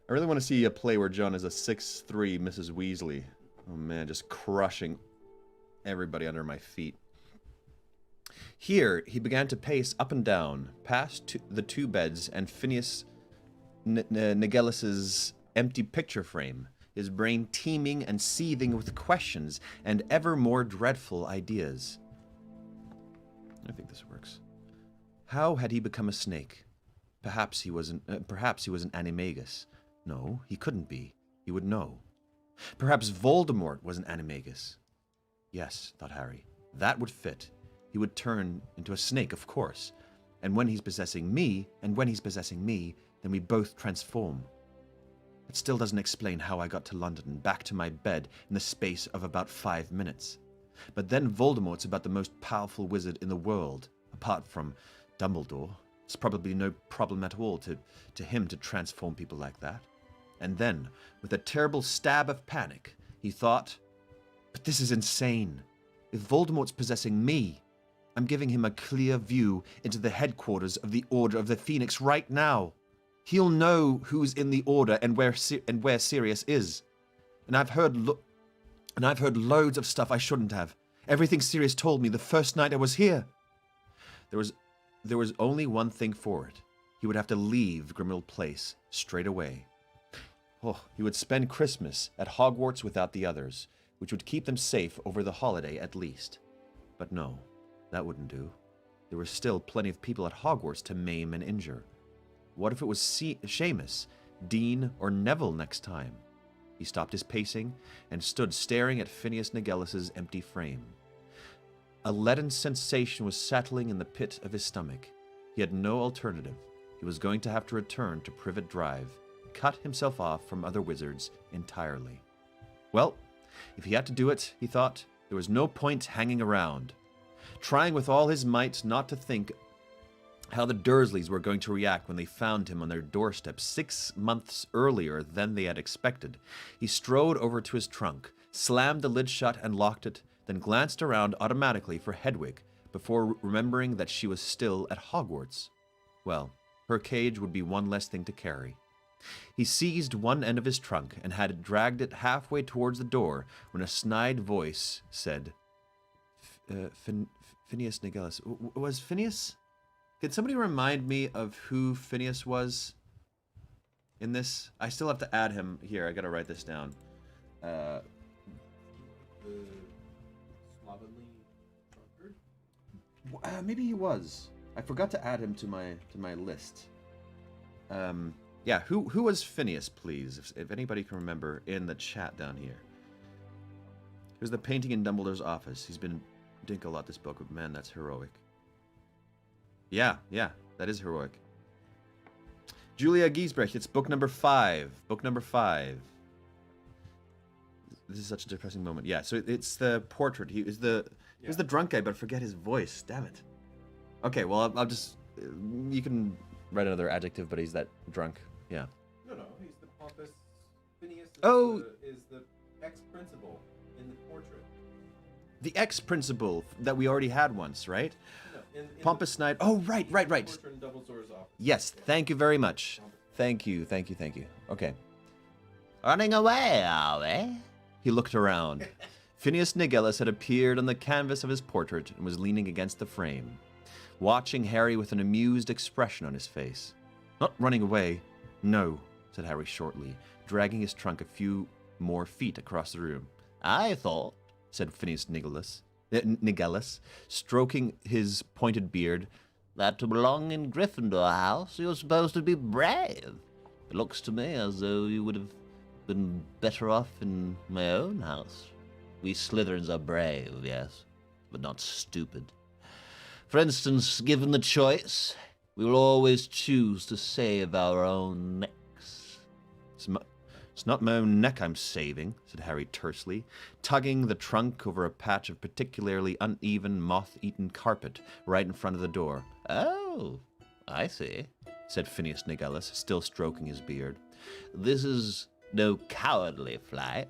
I really want to see a play where John is a 6'3" Mrs. Weasley. Oh man, just crushing everybody under my feet. Here, he began to pace up and down, past the two beds and Phineas Nigellus' empty picture frame, his brain teeming and seething with questions and ever more dreadful ideas. I think this works. How had he become a snake? Perhaps he was an animagus. No, he couldn't be. He would know. Perhaps Voldemort was an animagus. Yes, thought Harry, that would fit. He would turn into a snake, of course. And when he's possessing me, then we both transform. It still doesn't explain how I got to London and back to my bed in the space of about 5 minutes. But then Voldemort's about the most powerful wizard in the world, apart from Dumbledore. It's probably no problem at all to him to transform people like that. And then, with a terrible stab of panic, he thought, but this is insane. If Voldemort's possessing me, I'm giving him a clear view into the headquarters of the Order of the Phoenix right now. He'll know who's in the Order and where Sirius is. And I've heard loads of stuff I shouldn't have. Everything Sirius told me the first night I was here. There was only one thing for it. He would have to leave Grimmauld Place straight away. Oh, he would spend Christmas at Hogwarts without the others, which would keep them safe over the holiday at least. But no, that wouldn't do. There were still plenty of people at Hogwarts to maim and injure. What if it was Seamus, Dean, or Neville next time? He stopped his pacing and stood staring at Phineas Nigellus' empty frame. A leaden sensation was settling in the pit of his stomach. He had no alternative. He was going to have to return to Privet Drive, cut himself off from other wizards entirely. Well, if he had to do it, he thought, there was no point hanging around. Trying with all his might not to think how the Dursleys were going to react when they found him on their doorstep 6 months earlier than they had expected, he strode over to his trunk, slammed the lid shut and locked it, then glanced around automatically for Hedwig before remembering that she was still at Hogwarts. Well, her cage would be one less thing to carry. He seized one end of his trunk and had dragged it halfway towards the door when a snide voice said, Phineas Nigellus. Was Phineas? Can somebody remind me of who Phineas was in this? I still have to add him here. I gotta write this down. The slovenly drunkard? Maybe he was. I forgot to add him to my list. Yeah, who was Phineas, please? If anybody can remember in the chat down here. Here's the painting in Dumbledore's office. He's been dink a lot this book, but man, that's heroic. Yeah, that is heroic. Julia Giesbrecht, it's book number 5. Book number 5. This is such a depressing moment. Yeah, so it's the portrait. He was the drunk guy, but I forget his voice. Damn it. Okay, well, I'll just... You can write another adjective, but he's that drunk. Yeah. No, he's the pompous. Phineas is the ex-principal in the portrait. The ex-principal that we already had once, right? No, Pompous Knight. Oh, right. Portrait in Dumbledore's office. Yes, thank you very much. Thank you. Okay. Running away, are we? He looked around. Phineas Nigellus had appeared on the canvas of his portrait and was leaning against the frame, watching Harry with an amused expression on his face. Not running away. No, said Harry shortly, dragging his trunk a few more feet across the room. I thought, said Phineas Nigellus, stroking his pointed beard, that to belong in Gryffindor House, you're supposed to be brave. It looks to me as though you would have been better off in my own house. We Slytherins are brave, yes, but not stupid. For instance, given the choice, we will always choose to save our own necks. It's not my own neck I'm saving, said Harry tersely, tugging the trunk over a patch of particularly uneven, moth-eaten carpet right in front of the door. Oh, I see, said Phineas Nigellus, still stroking his beard. This is no cowardly flight.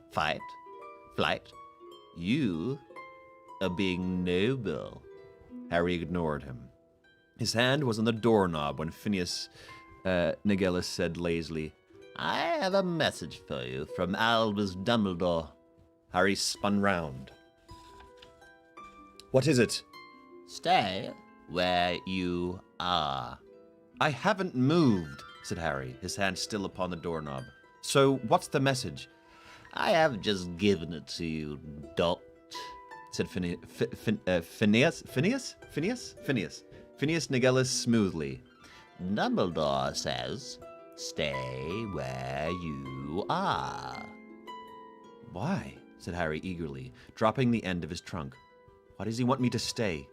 You are being noble. Harry ignored him. His hand was on the doorknob when Phineas Nigellus said lazily, I have a message for you from Albus Dumbledore. Harry spun round. What is it? Stay where you are. I haven't moved, said Harry, his hand still upon the doorknob. So what's the message? I have just given it to you, Dot, said Phineas Nigellus smoothly. Dumbledore says, stay where you are. Why? Said Harry eagerly, dropping the end of his trunk. Why does he want me to stay?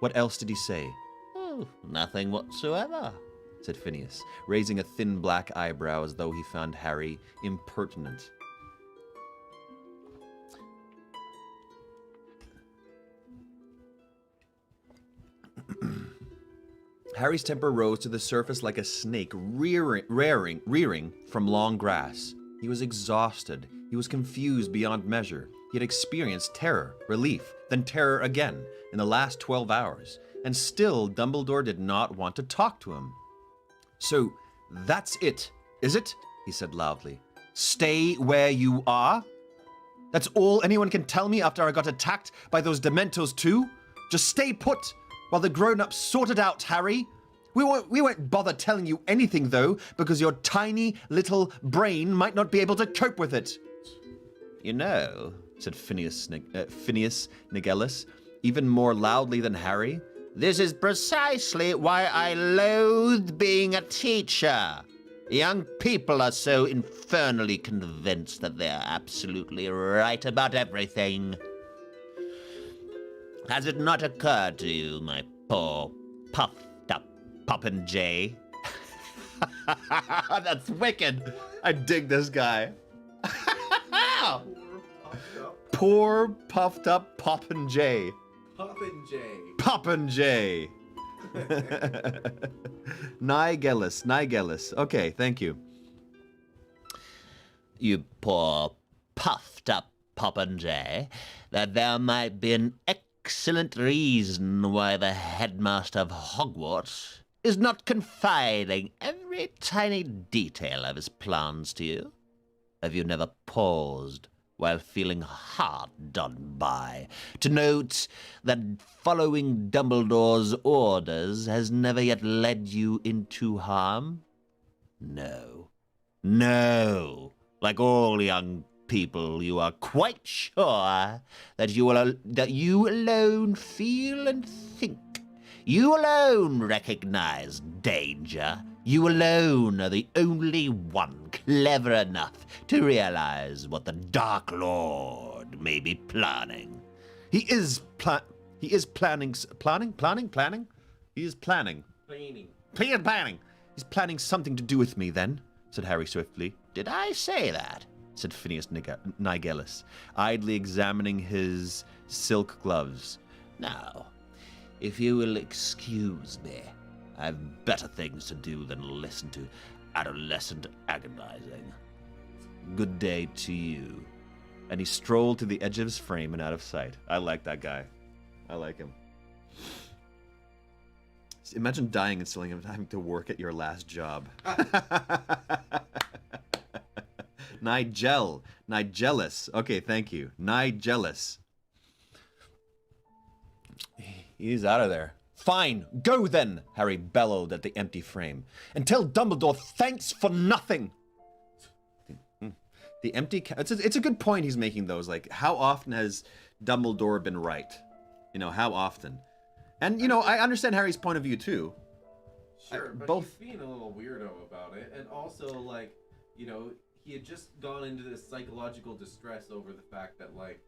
What else did he say? Oh, nothing whatsoever, said Phineas, raising a thin black eyebrow as though he found Harry impertinent. Harry's temper rose to the surface like a snake rearing from long grass. He was exhausted. He was confused beyond measure. He had experienced terror, relief, then terror again in the last 12 hours. And still, Dumbledore did not want to talk to him. "So, that's it, is it?" he said loudly. "Stay where you are? That's all anyone can tell me after I got attacked by those Dementors too? Just stay put while the grown-ups sort it out, Harry. We won't bother telling you anything, though, because your tiny little brain might not be able to cope with it." "You know," said Phineas Nigellus, even more loudly than Harry, "this is precisely why I loathe being a teacher. Young people are so infernally convinced that they are absolutely right about everything. Has it not occurred to you, my poor puffed-up popinjay?" That's wicked. I dig this guy. Poor puffed up popinjay. Popinjay. Nigellus. Okay, thank you. "You poor puffed-up popinjay, that there might be an excellent reason why the headmaster of Hogwarts is not confiding every tiny detail of his plans to you. Have you never paused while feeling hard done by to note that following Dumbledore's orders has never yet led you into harm? No. Like all young people, you are quite sure that you alone feel and think. You alone recognize danger. You alone are the only one clever enough to realize what the Dark Lord may be planning." He is planning. He is planning. He's planning something to do with me, then, said Harry swiftly. "Did I say that?" said Phineas Nigellus, idly examining his silk gloves. "Now, if you will excuse me, I've better things to do than listen to adolescent agonizing. Good day to you." And he strolled to the edge of his frame and out of sight. I like that guy. I like him. Imagine dying and still having to work at your last job. Nigellus. Okay, thank you. Nigellus. He's out of there. "Fine, go then," Harry bellowed at the empty frame. "And tell Dumbledore thanks for nothing." The empty... It's a good point he's making, though. Like, how often has Dumbledore been right? You know, how often? And, you know, I understand Harry's point of view, too. Sure, but both... he's being a little weirdo about it. And also, like, you know, he had just gone into this psychological distress over the fact that, like,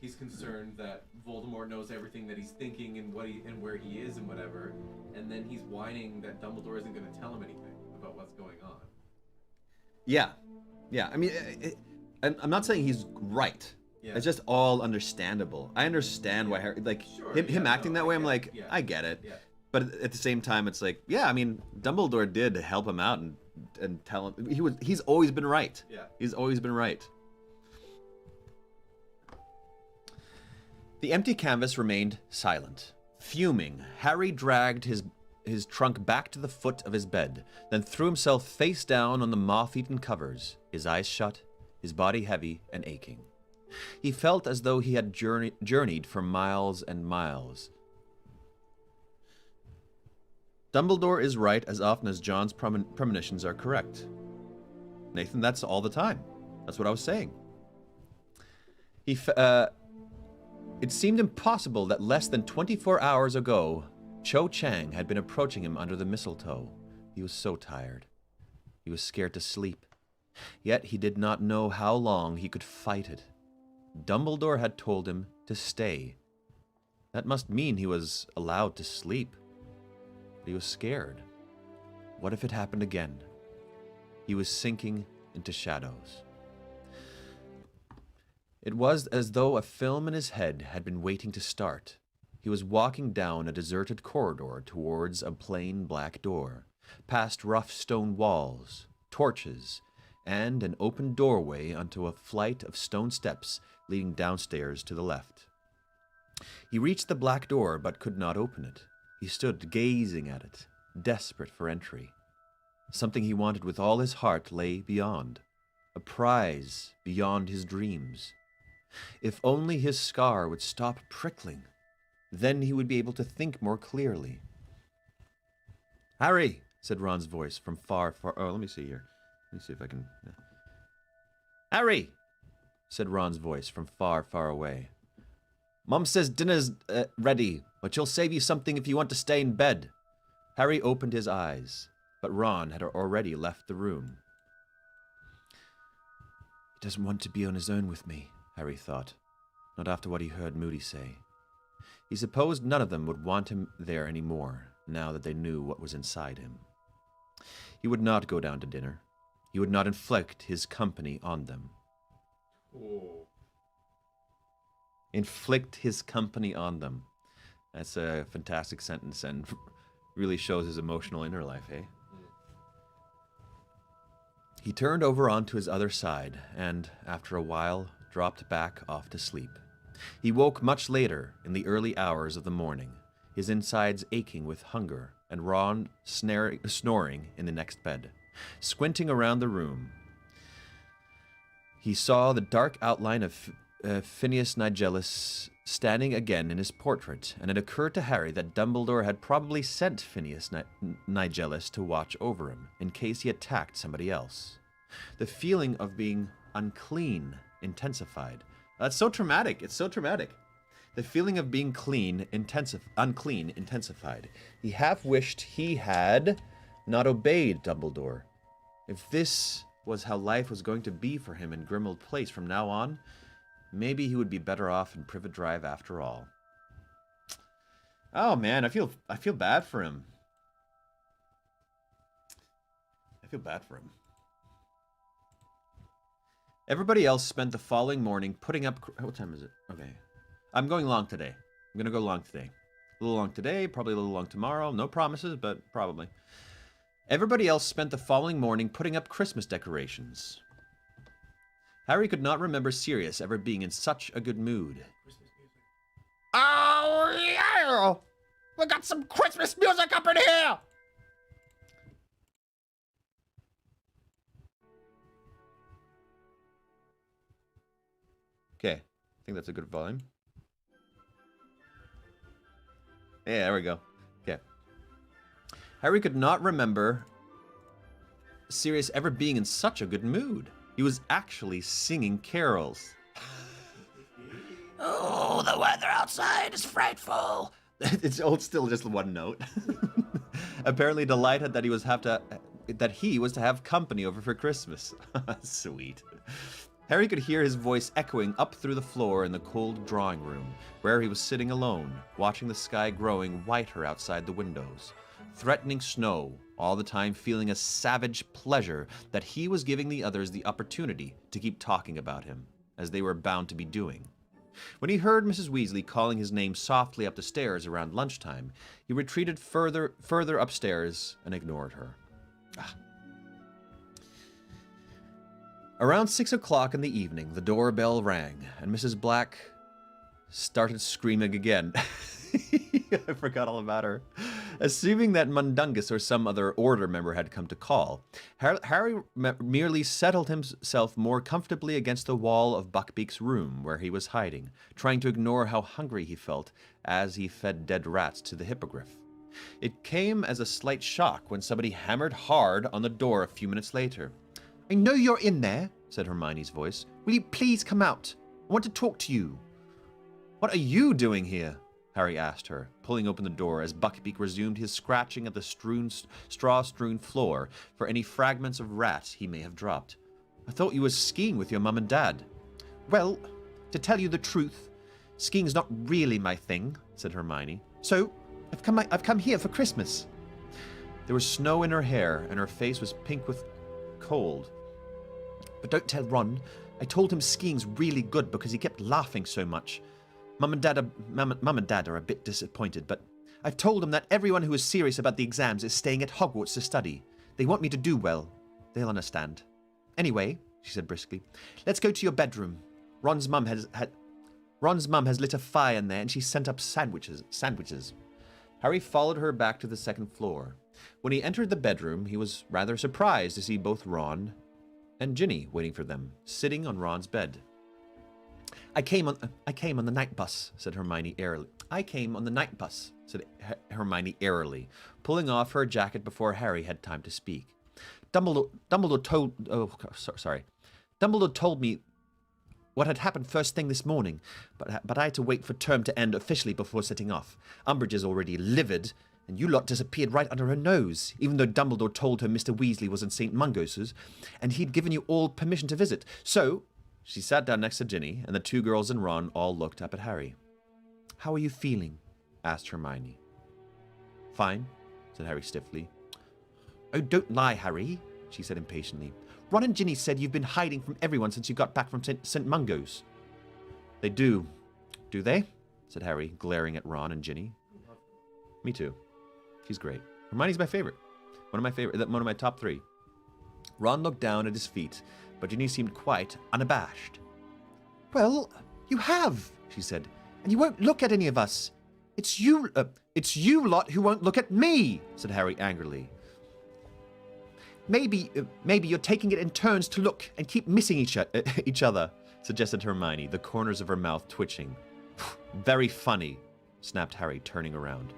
he's concerned that Voldemort knows everything that he's thinking and where he is and whatever, and then he's whining that Dumbledore isn't going to tell him anything about what's going on. Yeah. I mean, I'm not saying he's right. Yeah. It's just all understandable. I understand why Harry, like, him acting that way. I'm like, I get it. Yeah. But at the same time, it's like, yeah, I mean, Dumbledore did help him out and tell him he's always been right. Yeah. He's always been right. The empty canvas remained silent. Fuming, Harry dragged his trunk back to the foot of his bed, then threw himself face down on the moth-eaten covers, his eyes shut, his body heavy and aching. He felt as though he had journeyed for miles and miles. Dumbledore is right as often as John's premonitions are correct. Nathan, that's all the time. That's what I was saying. It seemed impossible that less than 24 hours ago, Cho Chang had been approaching him under the mistletoe. He was so tired. He was scared to sleep. Yet he did not know how long he could fight it. Dumbledore had told him to stay. That must mean he was allowed to sleep. But he was scared. What if it happened again? He was sinking into shadows. It was as though a film in his head had been waiting to start. He was walking down a deserted corridor towards a plain black door, past rough stone walls, torches, and an open doorway onto a flight of stone steps leading downstairs to the left. He reached the black door but could not open it. He stood gazing at it, desperate for entry. Something he wanted with all his heart lay beyond, a prize beyond his dreams. If only his scar would stop prickling, then he would be able to think more clearly. "Harry," said Ron's voice from far. Oh, let me see here. Let me see if I can. "Harry," said Ron's voice from far away. "Mom says dinner's ready, but she'll save you something if you want to stay in bed." Harry opened his eyes, but Ron had already left the room. He doesn't want to be on his own with me, Harry thought, not after what he heard Moody say. He supposed none of them would want him there any more, now that they knew what was inside him. He would not go down to dinner. He would not inflict his company on them. Oh. Inflict his company on them. That's a fantastic sentence and really shows his emotional inner life, eh? He turned over onto his other side and, after a while, dropped back off to sleep. He woke much later, in the early hours of the morning, his insides aching with hunger, and Ron snoring in the next bed. Squinting around the room, he saw the dark outline of Phineas Nigellus standing again in his portrait, and it occurred to Harry that Dumbledore had probably sent Phineas Nigellus to watch over him, in case he attacked somebody else. The feeling of being unclean intensified. That's so traumatic. It's so traumatic. The feeling of being unclean intensified. He half wished he had not obeyed Dumbledore. If this was how life was going to be for him in Grimmauld Place from now on, maybe he would be better off in Privet Drive after all. Oh man, I feel bad for him. I feel bad for him. Everybody else spent the following morning putting up... What time is it? Okay. I'm going long today. I'm going to go long today. A little long today, probably a little long tomorrow. No promises, but probably. Everybody else spent the following morning putting up Christmas decorations. Harry could not remember Sirius ever being in such a good mood. Oh, yeah! We got some Christmas music up in here! Okay, I think that's a good volume. Yeah, there we go. Okay. Harry could not remember Sirius ever being in such a good mood. He was actually singing carols. Oh, the weather outside is frightful. It's still just one note. Apparently delighted that he was to have company over for Christmas. Sweet. Harry could hear his voice echoing up through the floor in the cold drawing room, where he was sitting alone, watching the sky growing whiter outside the windows. Threatening snow, all the time feeling a savage pleasure that he was giving the others the opportunity to keep talking about him, as they were bound to be doing. When he heard Mrs. Weasley calling his name softly up the stairs around lunchtime, he retreated further upstairs and ignored her. Around 6 o'clock in the evening, the doorbell rang, and Mrs. Black started screaming again. I forgot all about her. Assuming that Mundungus or some other Order member had come to call, Harry merely settled himself more comfortably against the wall of Buckbeak's room where he was hiding, trying to ignore how hungry he felt as he fed dead rats to the hippogriff. It came as a slight shock when somebody hammered hard on the door a few minutes later. "I know you're in there," said Hermione's voice. "Will you please come out? I want to talk to you." "What are you doing here?" Harry asked her, pulling open the door as Buckbeak resumed his scratching at the straw-strewn floor for any fragments of rat he may have dropped. "I thought you were skiing with your mum and dad." "Well, to tell you the truth, skiing's not really my thing," said Hermione. "So, I've come here for Christmas." There was snow in her hair, and her face was pink with cold. "But don't tell Ron. I told him skiing's really good because he kept laughing so much. Mum and Dad are a bit disappointed, but I've told them that everyone who is serious about the exams is staying at Hogwarts to study. They want me to do well. They'll understand. Anyway, she said briskly, let's go to your bedroom. Ron's mum has lit a fire in there, and she sent up sandwiches. Harry followed her back to the second floor. When he entered the bedroom, he was rather surprised to see both Ron and Ginny waiting for them, sitting on Ron's bed. I came on the night bus, said Hermione airily. Hermione airily, pulling off her jacket before Harry had time to speak. Dumbledore told me what had happened first thing this morning, but I had to wait for term to end officially before setting off. Umbridge is already livid, and you lot disappeared right under her nose, even though Dumbledore told her Mr. Weasley was in St. Mungos's, and he'd given you all permission to visit. So, she sat down next to Ginny, and the two girls and Ron all looked up at Harry. How are you feeling? Asked Hermione. Fine, said Harry stiffly. Oh, don't lie, Harry, she said impatiently. Ron and Ginny said you've been hiding from everyone since you got back from St. Mungo's. They do they? Said Harry, glaring at Ron and Ginny. Me too. She's great. Hermione's my favorite. One of my top 3. Ron looked down at his feet, but Ginny seemed quite unabashed. Well, you have, she said, and you won't look at any of us. It's you lot who won't look at me, said Harry angrily. Maybe you're taking it in turns to look and keep missing each other, suggested Hermione, the corners of her mouth twitching. Very funny, snapped Harry, turning around.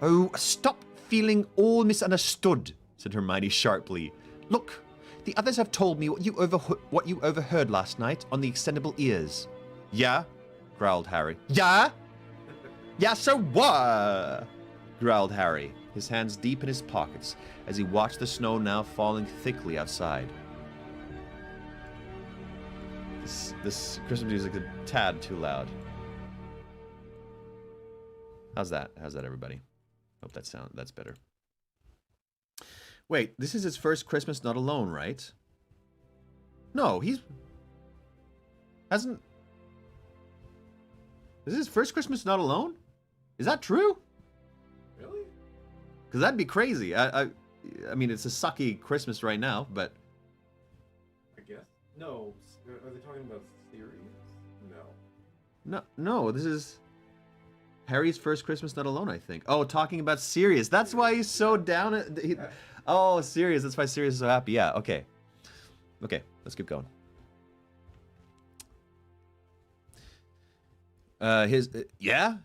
Oh, stop feeling all misunderstood, said Hermione sharply. Look, the others have told me what you overheard last night on the extendable ears. Yeah? Growled Harry. Yeah? Yeah, so what? Growled Harry, his hands deep in his pockets as he watched the snow now falling thickly outside. This Christmas music is a tad too loud. How's that? How's that, everybody? Hope that's better. Wait, this is his first Christmas not alone, right? No, hasn't. Is this his first Christmas not alone? Is that true? Really? Because that'd be crazy. I mean, it's a sucky Christmas right now, but. I guess. No. Are they talking about Sirius? No. No, this is Harry's first Christmas not alone, I think. Oh, talking about Sirius. That's why he's so down at. Oh, Sirius. That's why Sirius is so happy. Yeah, okay. Okay, let's keep going.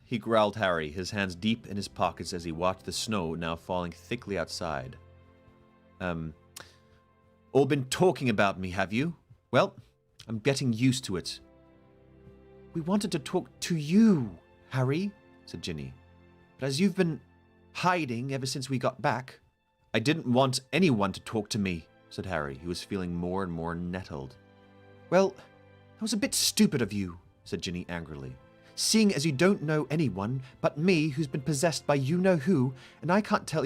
He growled Harry, his hands deep in his pockets as he watched the snow now falling thickly outside. All been talking about me, have you? Well, I'm getting used to it. We wanted to talk to you, Harry, said Ginny. But as you've been hiding ever since we got back, I didn't want anyone to talk to me, said Harry, who was feeling more and more nettled. Well, that was a bit stupid of you, said Ginny angrily. Seeing as you don't know anyone but me who's been possessed by you-know-who, and I can tell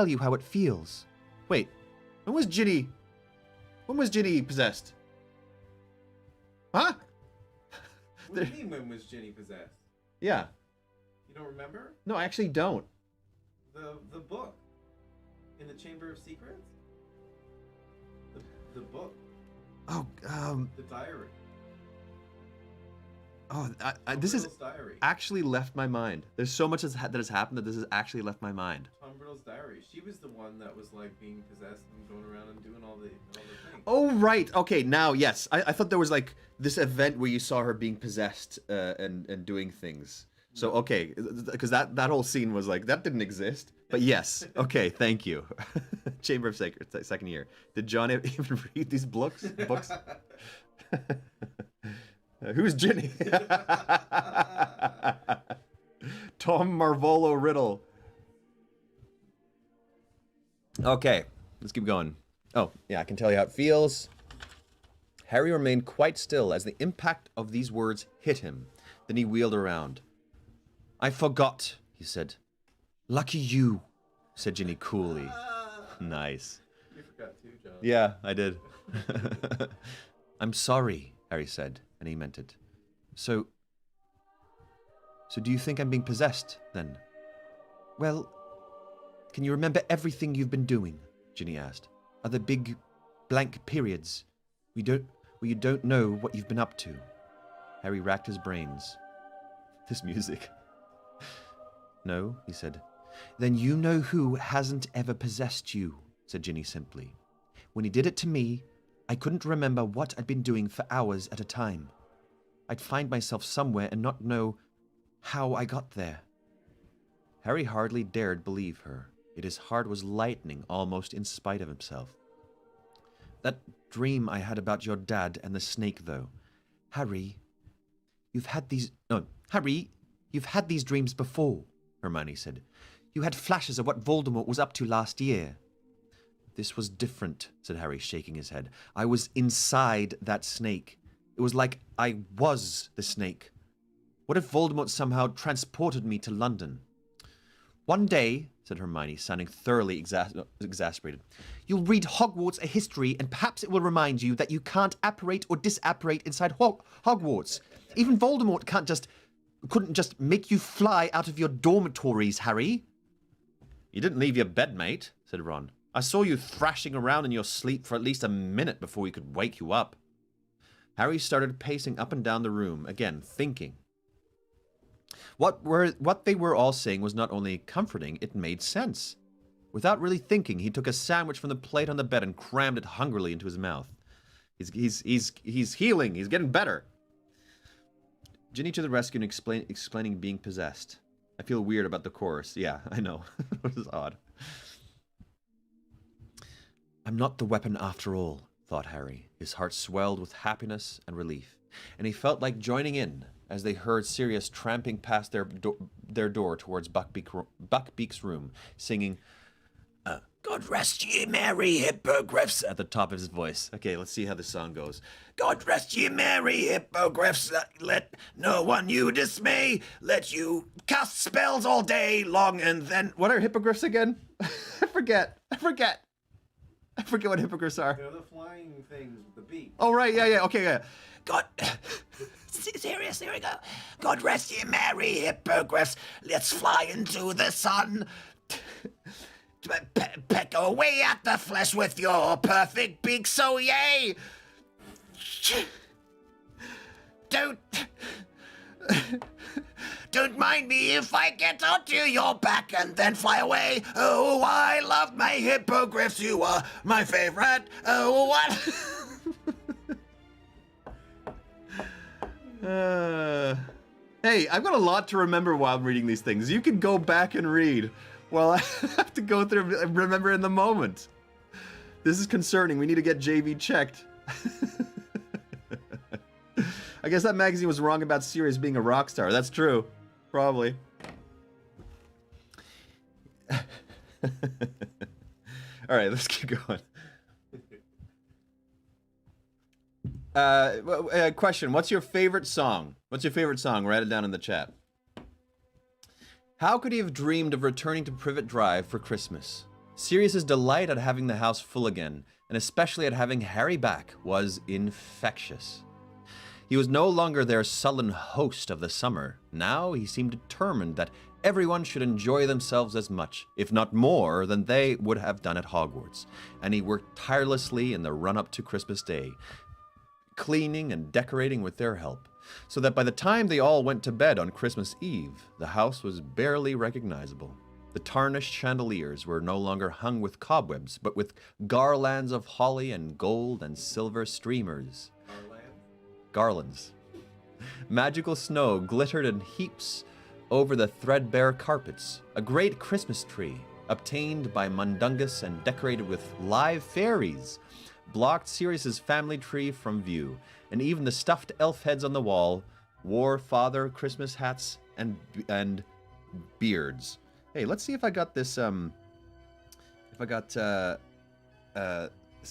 you how it feels. Wait, when was Ginny possessed? Huh? What do you mean, when was Ginny possessed? Yeah. You don't remember? No, I actually don't. The book. In the Chamber of Secrets? The book. Oh, The diary. Oh, this is Riddle's diary. actually left my mind. There's so much that has happened that this has actually left my mind. Tom Riddle's diary. She was the one that was like being possessed and going around and doing all the things. Oh, right. Okay, now, yes. I thought there was like this event where you saw her being possessed and doing things. So, okay, because that whole scene was like, that didn't exist. But yes, okay, thank you. Chamber of Secrets, second year. Did John even read these books? Who's Ginny? Tom Marvolo Riddle. Okay, let's keep going. Oh, yeah, I can tell you how it feels. Harry remained quite still as the impact of these words hit him. Then he wheeled around. I forgot, he said. Lucky you, said Ginny coolly. Nice. You forgot too, John. Yeah, I did. I'm sorry, Harry said, and he meant it. So So do you think I'm being possessed, then? Well, can you remember everything you've been doing? Ginny asked. Are there big, blank periods where you don't know what you've been up to? Harry racked his brains. This music. No, he said. Then you know who hasn't ever possessed you, said Ginny simply. When he did it to me, I couldn't remember what I'd been doing for hours at a time. I'd find myself somewhere and not know how I got there. Harry hardly dared believe her, yet his heart was lightening almost in spite of himself. That dream I had about your dad and the snake, though. Harry, you've had these dreams before, Hermione said. You had flashes of what Voldemort was up to last year. This was different, said Harry, shaking his head. I was inside that snake. It was like I was the snake. What if Voldemort somehow transported me to London? One day, said Hermione, sounding thoroughly exasperated, you'll read Hogwarts a history, and perhaps it will remind you that you can't apparate or disapparate inside Hogwarts. Even Voldemort couldn't just make you fly out of your dormitories, Harry. You didn't leave your bed, mate, said Ron. I saw you thrashing around in your sleep for at least a minute before we could wake you up. Harry started pacing up and down the room, again, thinking. What they were all saying was not only comforting, it made sense. Without really thinking, he took a sandwich from the plate on the bed and crammed it hungrily into his mouth. He's healing. He's getting better. Ginny to the rescue and explaining being possessed. I feel weird about the chorus. Yeah, I know. It was odd. I'm not the weapon after all, thought Harry. His heart swelled with happiness and relief, and he felt like joining in as they heard Sirius tramping past their door towards Buckbeak's room, singing, God rest ye merry hippogriffs, at the top of his voice. Okay, let's see how this song goes. God rest ye merry hippogriffs, let no one you dismay, let you cast spells all day long and then... What are hippogriffs again? I forget what hippogriffs are. They're the flying things with the beak. Oh, right, yeah, okay, yeah. God... Serious, here we go. God rest ye merry hippogriffs, let's fly into the sun. Peck away at the flesh with your perfect beak, so yay! Don't mind me if I get onto your back and then fly away. Oh, I love my hippogriffs, you are my favorite. Oh, what? Hey, I've got a lot to remember while I'm reading these things. You can go back and read. Well, I have to go through and remember in the moment. This is concerning. We need to get JV checked. I guess that magazine was wrong about Sirius being a rock star. That's true. Probably. All right, let's keep going. Question. What's your favorite song? What's your favorite song? Write it down in the chat. How could he have dreamed of returning to Privet Drive for Christmas? Sirius's delight at having the house full again, and especially at having Harry back, was infectious. He was no longer their sullen host of the summer. Now he seemed determined that everyone should enjoy themselves as much, if not more, than they would have done at Hogwarts, and he worked tirelessly in the run-up to Christmas Day, cleaning and decorating with their help, so that by the time they all went to bed on Christmas Eve, the house was barely recognizable. The tarnished chandeliers were no longer hung with cobwebs, but with garlands of holly and gold and silver streamers. Garlands. Magical snow glittered in heaps over the threadbare carpets. A great Christmas tree, obtained by Mundungus and decorated with live fairies, blocked Sirius's family tree from view, and even the stuffed elf heads on the wall wore Father Christmas hats and beards. Hey, let's see if I got this, some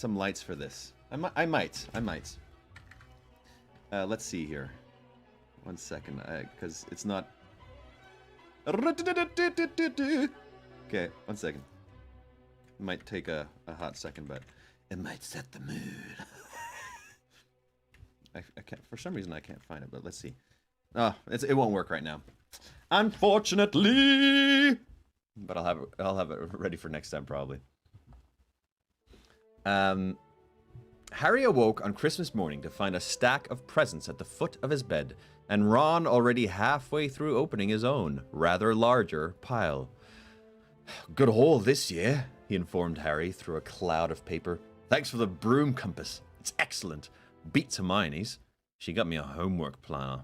lights for this. I might. Let's see here. 1 second, because it's not... Okay, 1 second. It might take a hot second, but it might set the mood. I can't, for some reason I can't find it, but let's see. Oh, it won't work right now. Unfortunately. But I'll have it ready for next time probably. Harry awoke on Christmas morning to find a stack of presents at the foot of his bed, and Ron already halfway through opening his own, rather larger, pile. Good haul this year, he informed Harry through a cloud of paper. Thanks for the broom compass. It's excellent. Beats Hermione's. She got me a homework planner.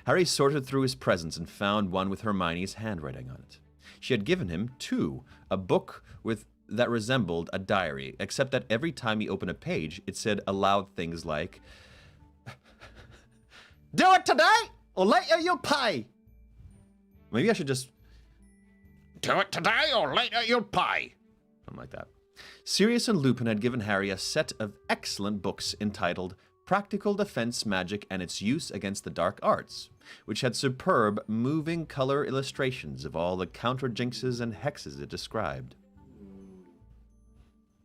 Harry sorted through his presents and found one with Hermione's handwriting on it. She had given him two, a book that resembled a diary, except that every time he opened a page, it said aloud things like, "Do it today, or later you'll pay." Maybe I should just... Do it today or later you'll pay. Something like that. Sirius and Lupin had given Harry a set of excellent books entitled Practical Defense Magic and Its Use Against the Dark Arts, which had superb, moving color illustrations of all the counter-jinxes and hexes it described.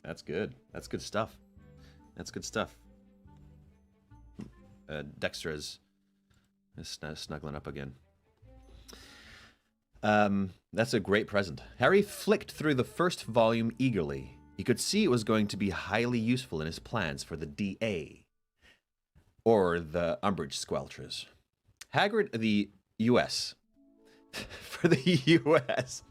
That's good. That's good stuff. That's good stuff. Dexter is snuggling up again. That's a great present. Harry flicked through the first volume eagerly. He could see it was going to be highly useful in his plans for the DA. Or the Umbridge Squelchers. Hagrid, the U.S. For the U.S.,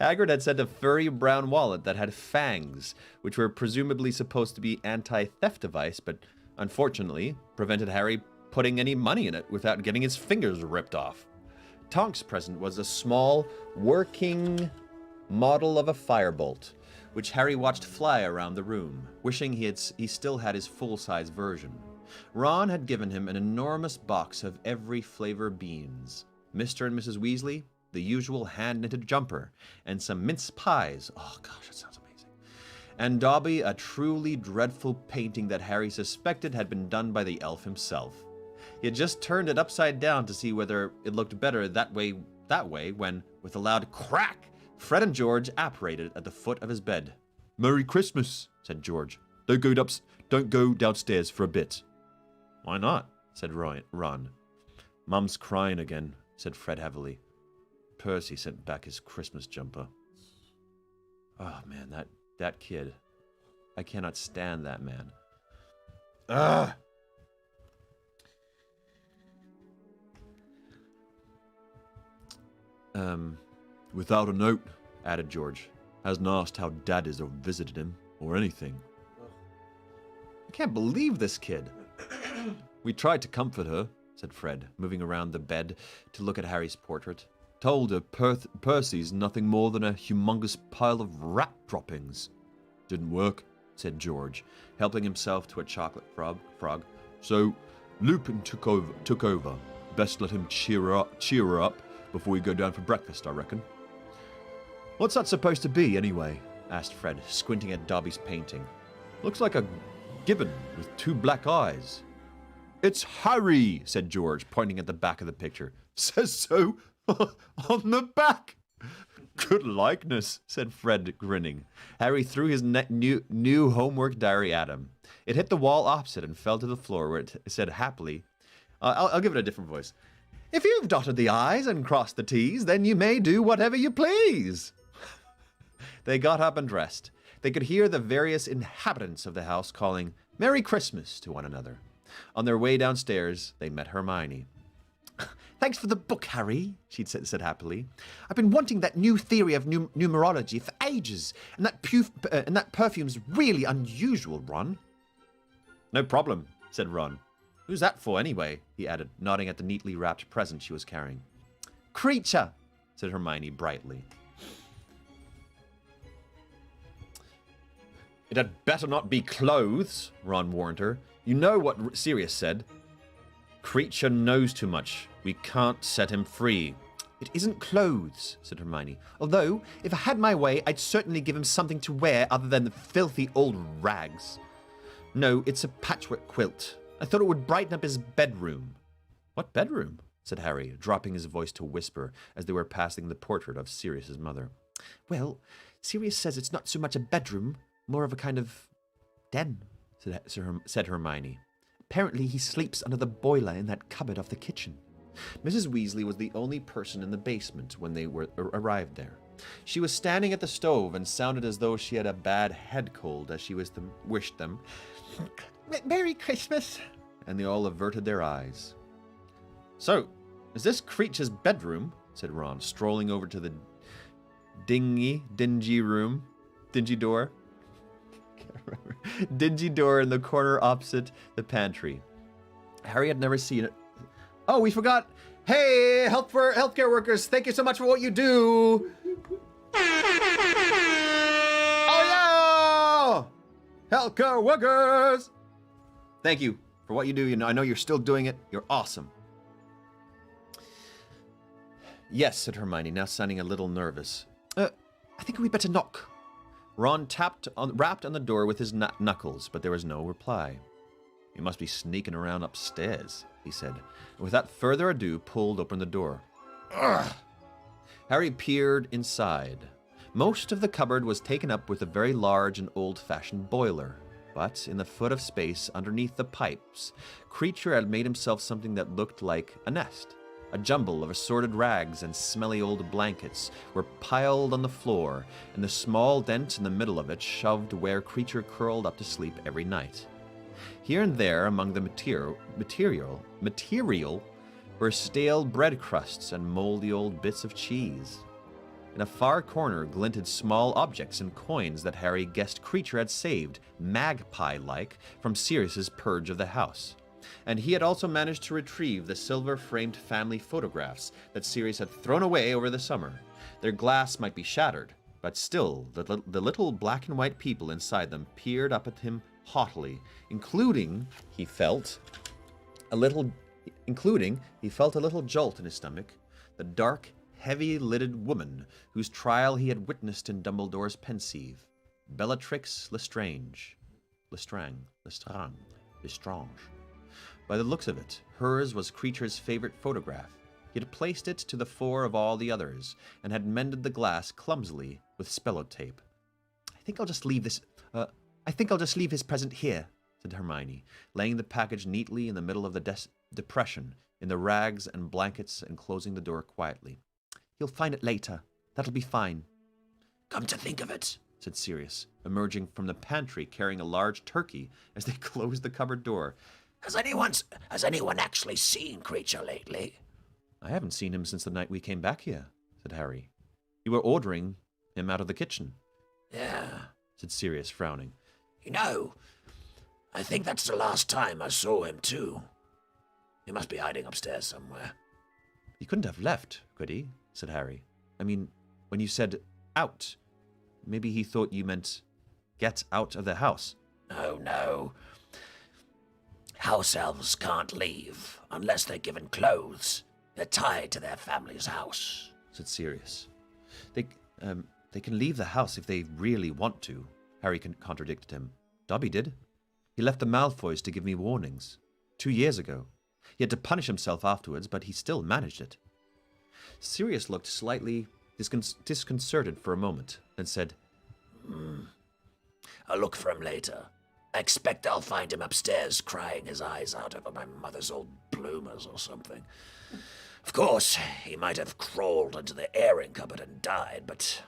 Hagrid had sent a furry brown wallet that had fangs, which were presumably supposed to be anti-theft device, but unfortunately prevented Harry putting any money in it without getting his fingers ripped off. Tonk's present was a small, working model of a firebolt, which Harry watched fly around the room, wishing he still had his full-size version. Ron had given him an enormous box of every flavor beans. Mr. and Mrs. Weasley, the usual hand-knitted jumper, and some mince pies. Oh gosh, that sounds amazing. And Dobby, a truly dreadful painting that Harry suspected had been done by the elf himself. He had just turned it upside down to see whether it looked better that way when, with a loud crack, Fred and George apparated at the foot of his bed. Merry Christmas, said George. Don't go downstairs for a bit. Why not? Said Ron. Mum's crying again, said Fred heavily. Percy sent back his Christmas jumper. Oh man, that kid. I cannot stand that man. Ugh! Without a note, added George. Hasn't asked how Dad is or visited him, or anything. I can't believe this kid. We tried to comfort her, said Fred, moving around the bed to look at Harry's portrait. Told her Percy's nothing more than a humongous pile of rat droppings. Didn't work, said George, helping himself to a chocolate frog. So Lupin took over. Best let him cheer her up before we go down for breakfast, I reckon. What's that supposed to be, anyway? Asked Fred, squinting at Dobby's painting. Looks like a gibbon with two black eyes. It's Harry, said George, pointing at the back of the picture. Says so on the back. Good likeness, said Fred, grinning. Harry threw his new homework diary at him. It hit the wall opposite and fell to the floor, where it said happily, I'll give it a different voice. If you've dotted the I's and crossed the T's, then you may do whatever you please. They got up and dressed. They could hear the various inhabitants of the house calling Merry Christmas to one another. On their way downstairs, they met Hermione. Thanks for the book, Harry, she said happily. I've been wanting that new theory of numerology for ages, and that perfume's really unusual, Ron. No problem, said Ron. Who's that for, anyway? He added, nodding at the neatly wrapped present she was carrying. Creature, said Hermione brightly. It had better not be clothes, Ron warned her. You know what Sirius said. Creature knows too much. We can't set him free. It isn't clothes, said Hermione. Although, if I had my way, I'd certainly give him something to wear other than the filthy old rags. No, it's a patchwork quilt. I thought it would brighten up his bedroom. What bedroom? Said Harry, dropping his voice to a whisper as they were passing the portrait of Sirius's mother. Well, Sirius says it's not so much a bedroom, more of a kind of den, said Hermione. Apparently he sleeps under the boiler in that cupboard off the kitchen. Mrs. Weasley was the only person in the basement when they arrived there. She was standing at the stove and sounded as though she had a bad head cold as she wished them Merry Christmas, and they all averted their eyes. "So, is this Creature's bedroom?" said Ron, strolling over to the dingy door. Can't remember. Dingy door in the corner opposite the pantry. Harry had never seen it. Oh, we forgot. Hey, healthcare workers, thank you so much for what you do. Oh yeah! Healthcare workers! Thank you for what you do. You know, I know you're still doing it. You're awesome. Yes, said Hermione, now sounding a little nervous. I think we'd better knock. Ron rapped on the door with his knuckles, but there was no reply. "You must be sneaking around upstairs," he said, and without further ado pulled open the door. Ugh. Harry peered inside. Most of the cupboard was taken up with a very large and old-fashioned boiler, but in the foot of space underneath the pipes, Creature had made himself something that looked like a nest. A jumble of assorted rags and smelly old blankets were piled on the floor, and the small dent in the middle of it shoved where Creature curled up to sleep every night. Here and there among the material were stale bread crusts and moldy old bits of cheese. In a far corner glinted small objects and coins that Harry guessed Creature had saved, magpie-like, from Sirius's purge of the house. And he had also managed to retrieve the silver-framed family photographs that Sirius had thrown away over the summer. Their glass might be shattered, but still the little black and white people inside them peered up at him haughtily, including he felt a little jolt in his stomach, the dark, heavy-lidded woman whose trial he had witnessed in Dumbledore's Pensieve, Bellatrix Lestrange. By the looks of it, hers was Creature's favorite photograph. He had placed it to the fore of all the others, and had mended the glass clumsily with spello tape. I think I'll just leave his present here, said Hermione, laying the package neatly in the middle of the depression in the rags and blankets and closing the door quietly. He'll find it later. That'll be fine. Come to think of it, said Sirius, emerging from the pantry carrying a large turkey as they closed the cupboard door. Has anyone actually seen Creature lately? I haven't seen him since the night we came back here, said Harry. You were ordering him out of the kitchen. Yeah, said Sirius, frowning. You know, I think that's the last time I saw him, too. He must be hiding upstairs somewhere. He couldn't have left, could he? Said Harry. I mean, when you said out, maybe he thought you meant get out of the house. Oh, no. House elves can't leave unless they're given clothes. They're tied to their family's house, said Sirius. They can leave the house if they really want to, Harry contradicted him. Dobby did. He left the Malfoys to give me warnings. 2 years ago. He had to punish himself afterwards, but he still managed it. Sirius looked slightly disconcerted for a moment, then said, I'll look for him later. I expect I'll find him upstairs crying his eyes out over my mother's old bloomers or something. Of course, he might have crawled into the airing cupboard and died, but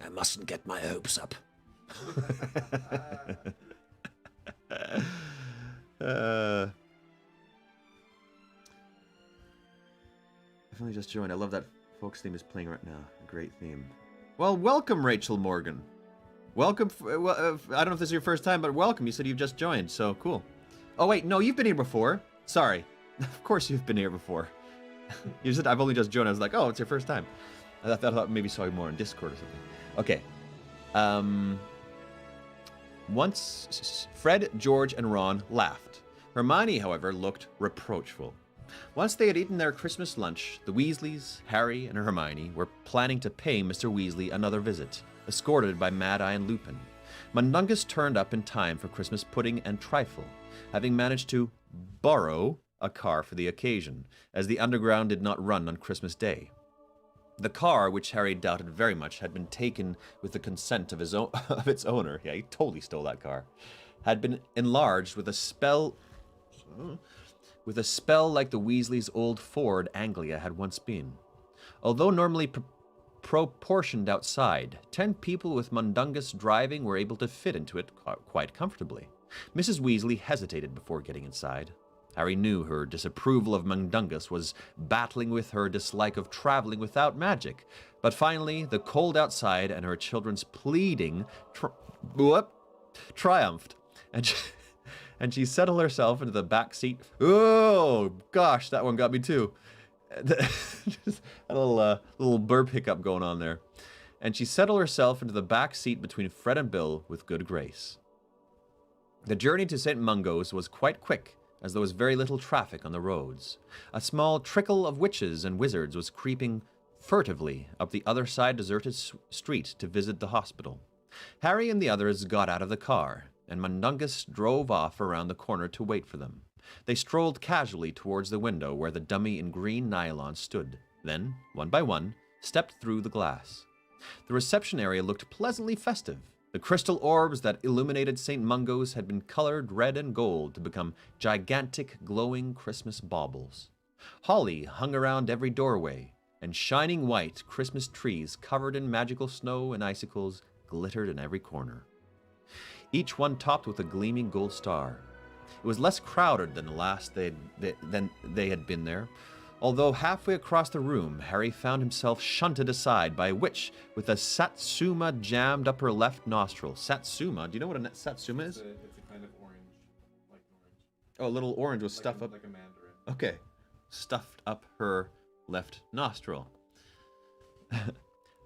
I mustn't get my hopes up. I've only just joined. I love that folks theme is playing right now. A great theme. Well, welcome, Rachel Morgan. Welcome. I don't know if this is your first time, but welcome. You said you've just joined, so cool. Oh, wait, no, you've been here before. Sorry. Of course you've been here before. You said I've only just joined. I was like, oh, it's your first time. I thought maybe saw you more on Discord or something. Okay. Once Fred, George, and Ron laughed. Hermione, however, looked reproachful. Once they had eaten their Christmas lunch, the Weasleys, Harry, and Hermione were planning to pay Mr. Weasley another visit, escorted by Mad-Eye and Lupin. Mundungus turned up in time for Christmas pudding and trifle, having managed to borrow a car for the occasion, as the Underground did not run on Christmas Day. The car, which Harry doubted very much, had been taken with the consent of its owner. Yeah, he totally stole that car. Had been enlarged with a with a spell like the Weasleys' old Ford Anglia had once been. Although normally proportioned outside, 10 people with Mundungus driving were able to fit into it quite comfortably. Mrs. Weasley hesitated before getting inside. Harry knew her disapproval of Mundungus was battling with her dislike of traveling without magic, but finally the cold outside and her children's pleading triumphed, and she settled herself into the back seat. Oh gosh, that one got me too. Just a little burp hiccup going on there. And she settled herself into the back seat between Fred and Bill with good grace. The journey to St. Mungo's was quite quick, as there was very little traffic on the roads. A small trickle of witches and wizards was creeping furtively up the other side deserted street to visit the hospital. Harry and the others got out of the car, and Mundungus drove off around the corner to wait for them. They strolled casually towards the window where the dummy in green nylon stood, then, one by one, stepped through the glass. The reception area looked pleasantly festive. The crystal orbs that illuminated St. Mungo's had been colored red and gold to become gigantic, glowing Christmas baubles. Holly hung around every doorway, and shining white Christmas trees covered in magical snow and icicles glittered in every corner, each one topped with a gleaming gold star. It was less crowded than the last they had been there, although halfway across the room, Harry found himself shunted aside by a witch with a satsuma jammed up her left nostril. Satsuma? Do you know what a satsuma is? It's a kind of orange, like orange. Oh, a little orange with stuff up. Like a mandarin. Okay. Stuffed up her left nostril.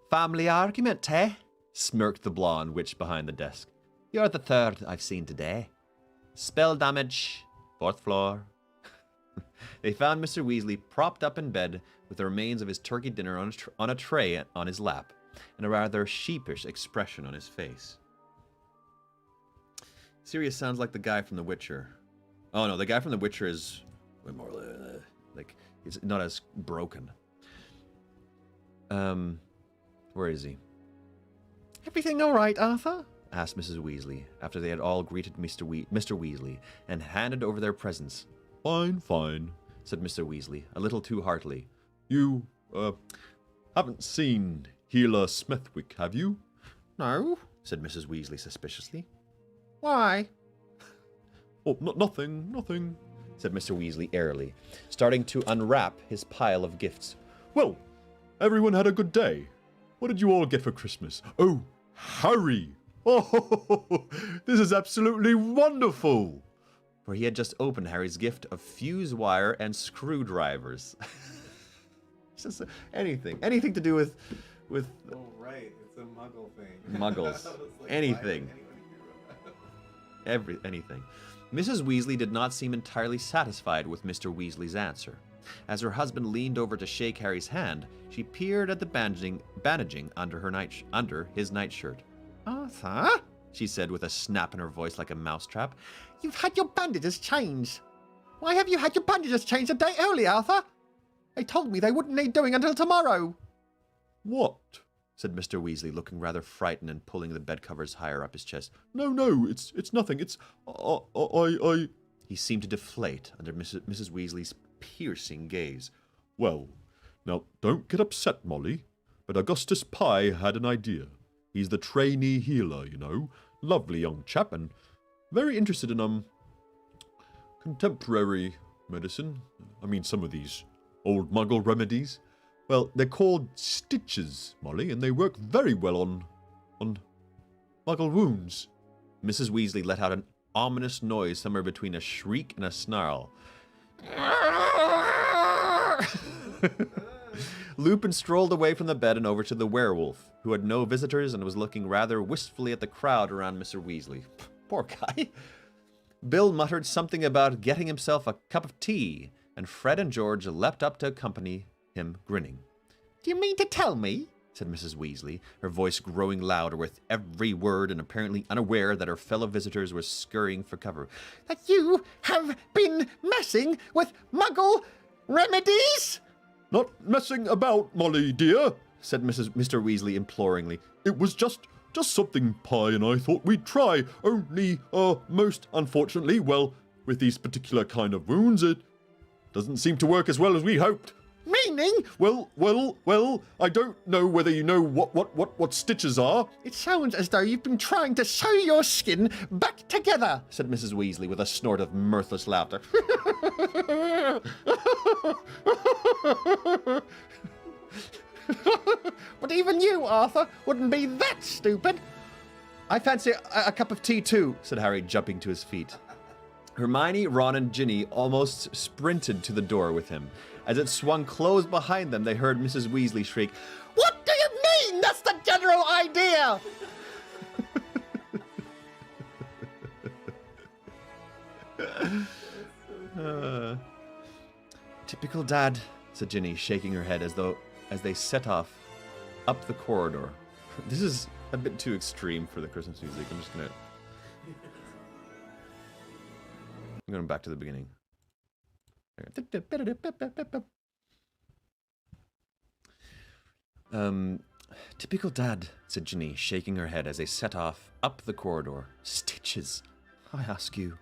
Family argument, eh? Smirked the blonde witch behind the desk. You're the third I've seen today. Spell damage. 4th floor. They found Mr. Weasley propped up in bed with the remains of his turkey dinner on a tray on his lap, and a rather sheepish expression on his face. Sirius sounds like the guy from The Witcher. Oh no, the guy from The Witcher is way more like he's not as broken. Where is he? Everything all right, Arthur? Asked Mrs. Weasley, after they had all greeted Mr. Weasley and handed over their presents. Fine, fine, said Mr. Weasley, a little too heartily. You, haven't seen Healer Smithwick, have you? No, said Mrs. Weasley suspiciously. Why? Oh, nothing, said Mr. Weasley airily, starting to unwrap his pile of gifts. Well, everyone had a good day. What did you all get for Christmas? Oh, Harry! Oh, this is absolutely wonderful! For he had just opened Harry's gift of fuse wire and screwdrivers. Just anything to do with Oh right, it's a Muggle thing. Muggles. I was like, Anything. why would anyone care about that? anything. Mrs. Weasley did not seem entirely satisfied with Mr. Weasley's answer. As her husband leaned over to shake Harry's hand, she peered at the bandaging under his nightshirt. Arthur, she said with a snap in her voice like a mousetrap, you've had your bandages changed. Why have you had your bandages changed a day early, Arthur? They told me they wouldn't need doing until tomorrow. What? Said Mr. Weasley, looking rather frightened and pulling the bed covers higher up his chest. No, it's nothing. It's, I... He seemed to deflate under Mrs. Weasley's piercing gaze. Well, now, don't get upset, Molly, but Augustus Pye had an idea. He's the trainee healer, you know. Lovely young chap, and very interested in, contemporary medicine. I mean, some of these old Muggle remedies. Well, they're called stitches, Molly, and they work very well on Muggle wounds. Mrs. Weasley let out an ominous noise somewhere between a shriek and a snarl. Lupin strolled away from the bed and over to the werewolf, who had no visitors and was looking rather wistfully at the crowd around Mr. Weasley. Poor guy. Bill muttered something about getting himself a cup of tea, and Fred and George leapt up to accompany him, grinning. Do you mean to tell me, said Mrs. Weasley, her voice growing louder with every word and apparently unaware that her fellow visitors were scurrying for cover, that you have been messing with Muggle remedies? Not messing about, Molly, dear, said Mr. Weasley imploringly. It was just something Pye and I thought we'd try, only, most unfortunately, well, with these particular kind of wounds, it doesn't seem to work as well as we hoped. Meaning? Well, I don't know whether you know what stitches are. It sounds as though you've been trying to sew your skin back together, said Mrs. Weasley with a snort of mirthless laughter. But even you, Arthur, wouldn't be that stupid. I fancy a cup of tea too, said Harry, jumping to his feet. Hermione, Ron, and Ginny almost sprinted to the door with him. As it swung closed behind them, they heard Mrs. Weasley shriek, What do you mean? That's the general idea. Typical Dad, said Ginny, shaking her head as they set off up the corridor. This is a bit too extreme for the Christmas music. I'm going back to the beginning. Typical Dad, said Ginny, shaking her head as they set off up the corridor. Stitches, I ask you.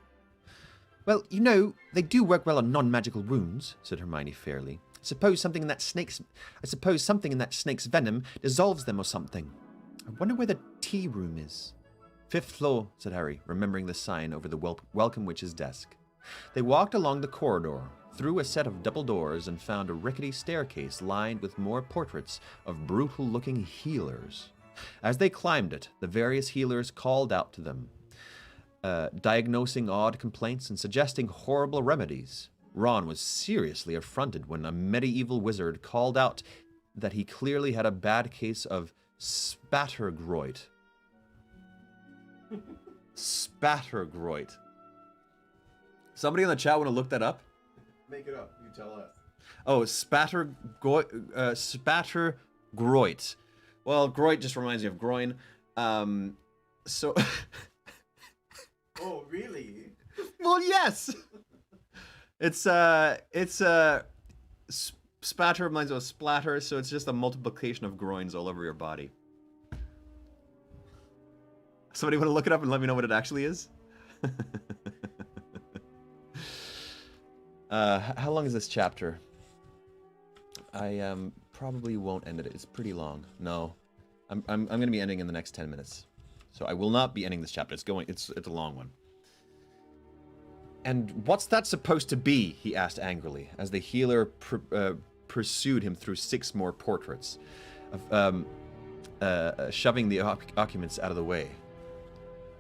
Well, you know, they do work well on non-magical wounds, said Hermione fairly. I suppose something in that snake's venom dissolves them or something. I wonder where the tea room is. 5th floor, said Harry, remembering the sign over the Welcome Witch's desk. They walked along the corridor, through a set of double doors, and found a rickety staircase lined with more portraits of brutal-looking healers. As they climbed it, the various healers called out to them, diagnosing odd complaints and suggesting horrible remedies. Ron was seriously affronted when a medieval wizard called out that he clearly had a bad case of spattergroit. Spattergroit. Somebody in the chat want to look that up? Make it up. You tell us. Oh, spattergroit. Well, groit just reminds me of groin. So... Oh, really? Well, yes. It's spatter reminds me of splatter, so it's just a multiplication of groins all over your body. Somebody want to look it up and let me know what it actually is? How long is this chapter? I probably won't end it. It's pretty long. No, I'm going to be ending in the next 10 minutes. So I will not be ending this chapter. It's a long one. And what's that supposed to be? He asked angrily, as the healer pursued him through 6 more portraits, shoving the occupants out of the way.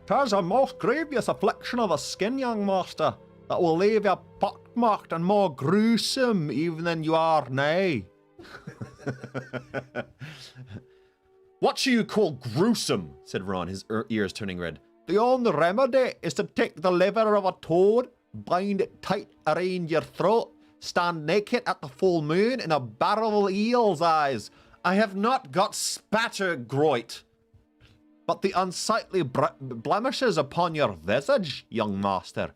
"'Tis a most grievous affliction of the skin, young master, that will leave you pockmarked and more gruesome even than you are now." What do you call gruesome? Said Ron, his ears turning red. "The only remedy is to take the liver of a toad, bind it tight around your throat, stand naked at the full moon in a barrel of eel's eyes. I have not got spattergroit. But the unsightly blemishes upon your visage, young master."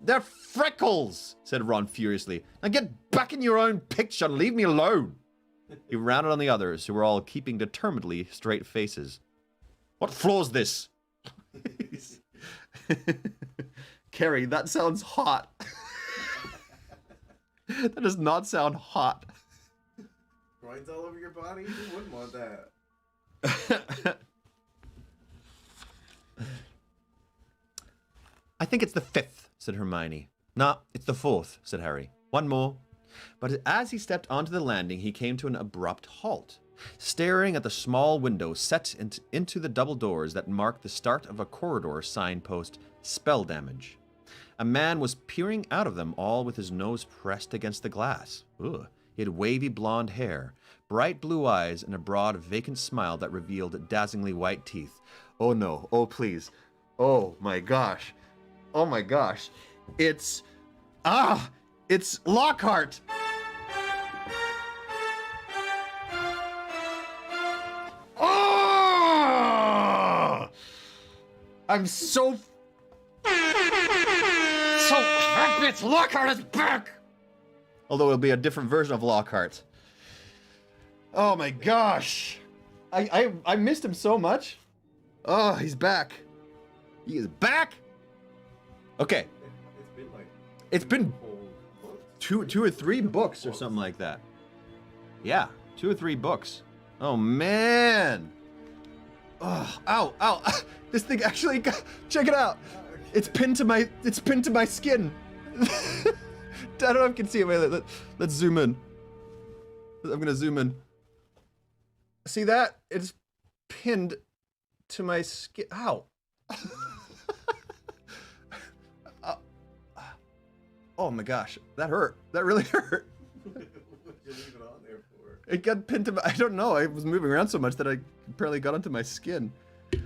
They're freckles, said Ron furiously. Now get back in your own picture and leave me alone. He rounded on the others, who were all keeping determinedly straight faces. What floor's this? Carrie, that sounds hot. That does not sound hot. Groins all over your body? Who wouldn't want that? I think it's the 5th, said Hermione. Nah, it's the 4th, said Harry. One more. But as he stepped onto the landing, he came to an abrupt halt, staring at the small window set into the double doors that marked the start of a corridor signpost, Spell Damage. A man was peering out of them, all with his nose pressed against the glass. Ugh. He had wavy blonde hair, bright blue eyes, and a broad, vacant smile that revealed dazzlingly white teeth. Oh no, oh please, oh my gosh, oh my gosh. It's Lockhart! Oh! I'm so happy it's Lockhart is back! Although it'll be a different version of Lockhart. Oh my gosh! I missed him so much. Oh, he's back. He is back! Okay. It's been like It's been Whole books? two or three books or something like that. Yeah, 2 or 3 books. Oh man. Oh, ow, ow. This thing actually check it out. It's pinned to my skin. I don't know if you can see it. Wait, let's zoom in. I'm gonna zoom in. See that? It's pinned to my skin. Ow. Oh my gosh, that hurt. That really hurt. What did you leave it on there for? It got pinned to my, I don't know, I was moving around so much that I apparently got onto my skin. We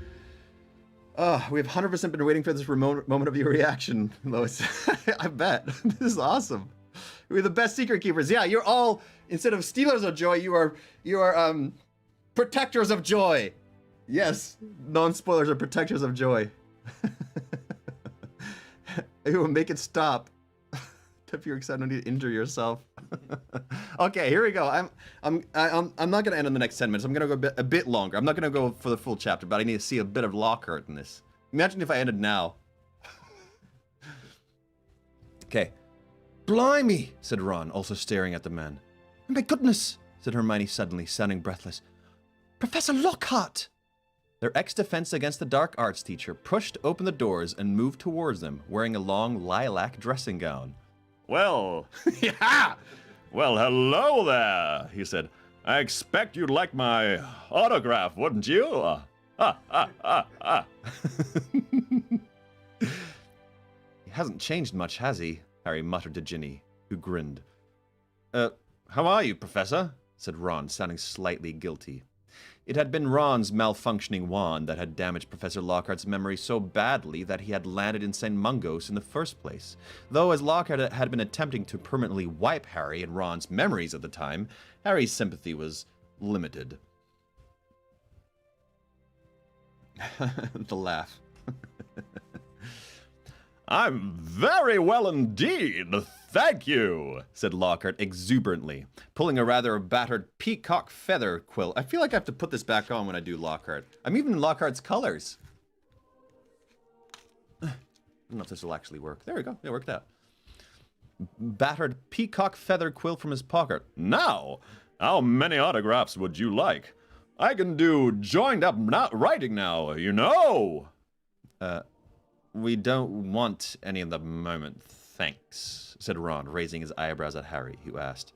have 100% been waiting for this moment of your reaction, Lois. I bet. This is awesome. We're the best secret keepers. Yeah, you're all, instead of stealers of joy, you are protectors of joy. Yes, non-spoilers are protectors of joy. It will make it stop. If you're excited, don't need to injure yourself. Okay, here we go. I'm not gonna end in the next 10 minutes. I'm gonna go a bit longer. I'm not gonna go for the full chapter, but I need to see a bit of Lockhart in this. Imagine if I ended now. Okay. Blimey, said Ron, also staring at the man. My goodness, said Hermione suddenly, sounding breathless. Professor Lockhart! Their ex-defense against the dark arts teacher pushed open the doors and moved towards them, wearing a long lilac dressing gown. Well, Yeah! well, hello there, he said. I expect you'd like my autograph, wouldn't you? He hasn't changed much, has he? Harry muttered to Ginny, who grinned. How are you, Professor? Said Ron, sounding slightly guilty. It had been Ron's malfunctioning wand that had damaged Professor Lockhart's memory so badly that he had landed in St. Mungos in the first place. Though as Lockhart had been attempting to permanently wipe Harry and Ron's memories at the time, Harry's sympathy was limited. The laugh. I'm very well indeed, thank you, said Lockhart exuberantly, pulling a rather battered peacock feather quill. I feel like I have to put this back on when I do Lockhart. I'm even in Lockhart's colors. I don't know if this will actually work. There we go. It worked out. Battered peacock feather quill from his pocket. Now, how many autographs would you like? I can do joined up writing now, you know. We don't want any at the moment, thanks, said Ron, raising his eyebrows at Harry, who asked,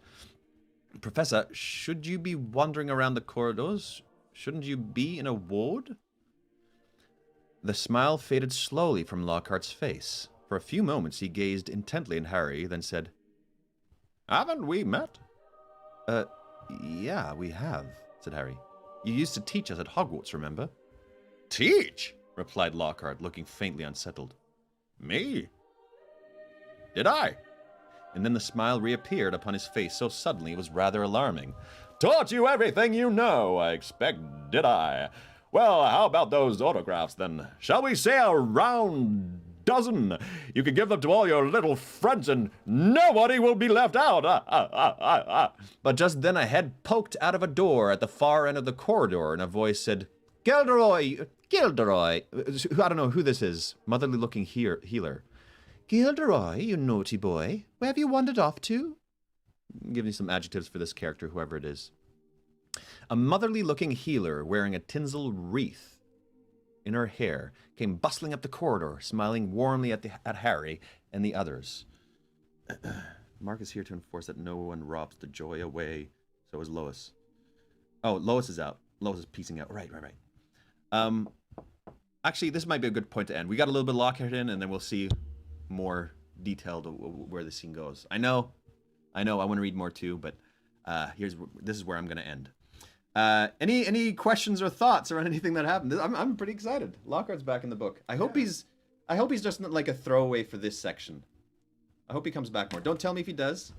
Professor, should you be wandering around the corridors? Shouldn't you be in a ward? The smile faded slowly from Lockhart's face. For a few moments he gazed intently at Harry, then said, Haven't we met? Yeah, we have, said Harry. You used to teach us at Hogwarts, remember? Teach? Replied Lockhart, looking faintly unsettled. Me? Did I? And then the smile reappeared upon his face so suddenly it was rather alarming. Taught you everything you know, I expect, did I? Well, how about those autographs then? Shall we say a round dozen? You can give them to all your little friends and nobody will be left out. But just then a head poked out of a door at the far end of the corridor and a voice said, Gilderoy! Gilderoy! I don't know who this is. Motherly-looking healer. Gilderoy, you naughty boy. Where have you wandered off to? I'm giving you some adjectives for this character, whoever it is. A motherly-looking healer wearing a tinsel wreath in her hair came bustling up the corridor, smiling warmly at Harry and the others. Mark is here to enforce that no one robs the joy away. So is Lois. Oh, Lois is out. Lois is piecing out. Right. Actually, this might be a good point to end. We got a little bit of Lockhart in, and then we'll see more detailed where the scene goes. I know, I want to read more too, but this is where I'm going to end. Any questions or thoughts around anything that happened? I'm pretty excited. Lockhart's back in the book. I hope he's just not like a throwaway for this section. I hope he comes back more. Don't tell me if he does,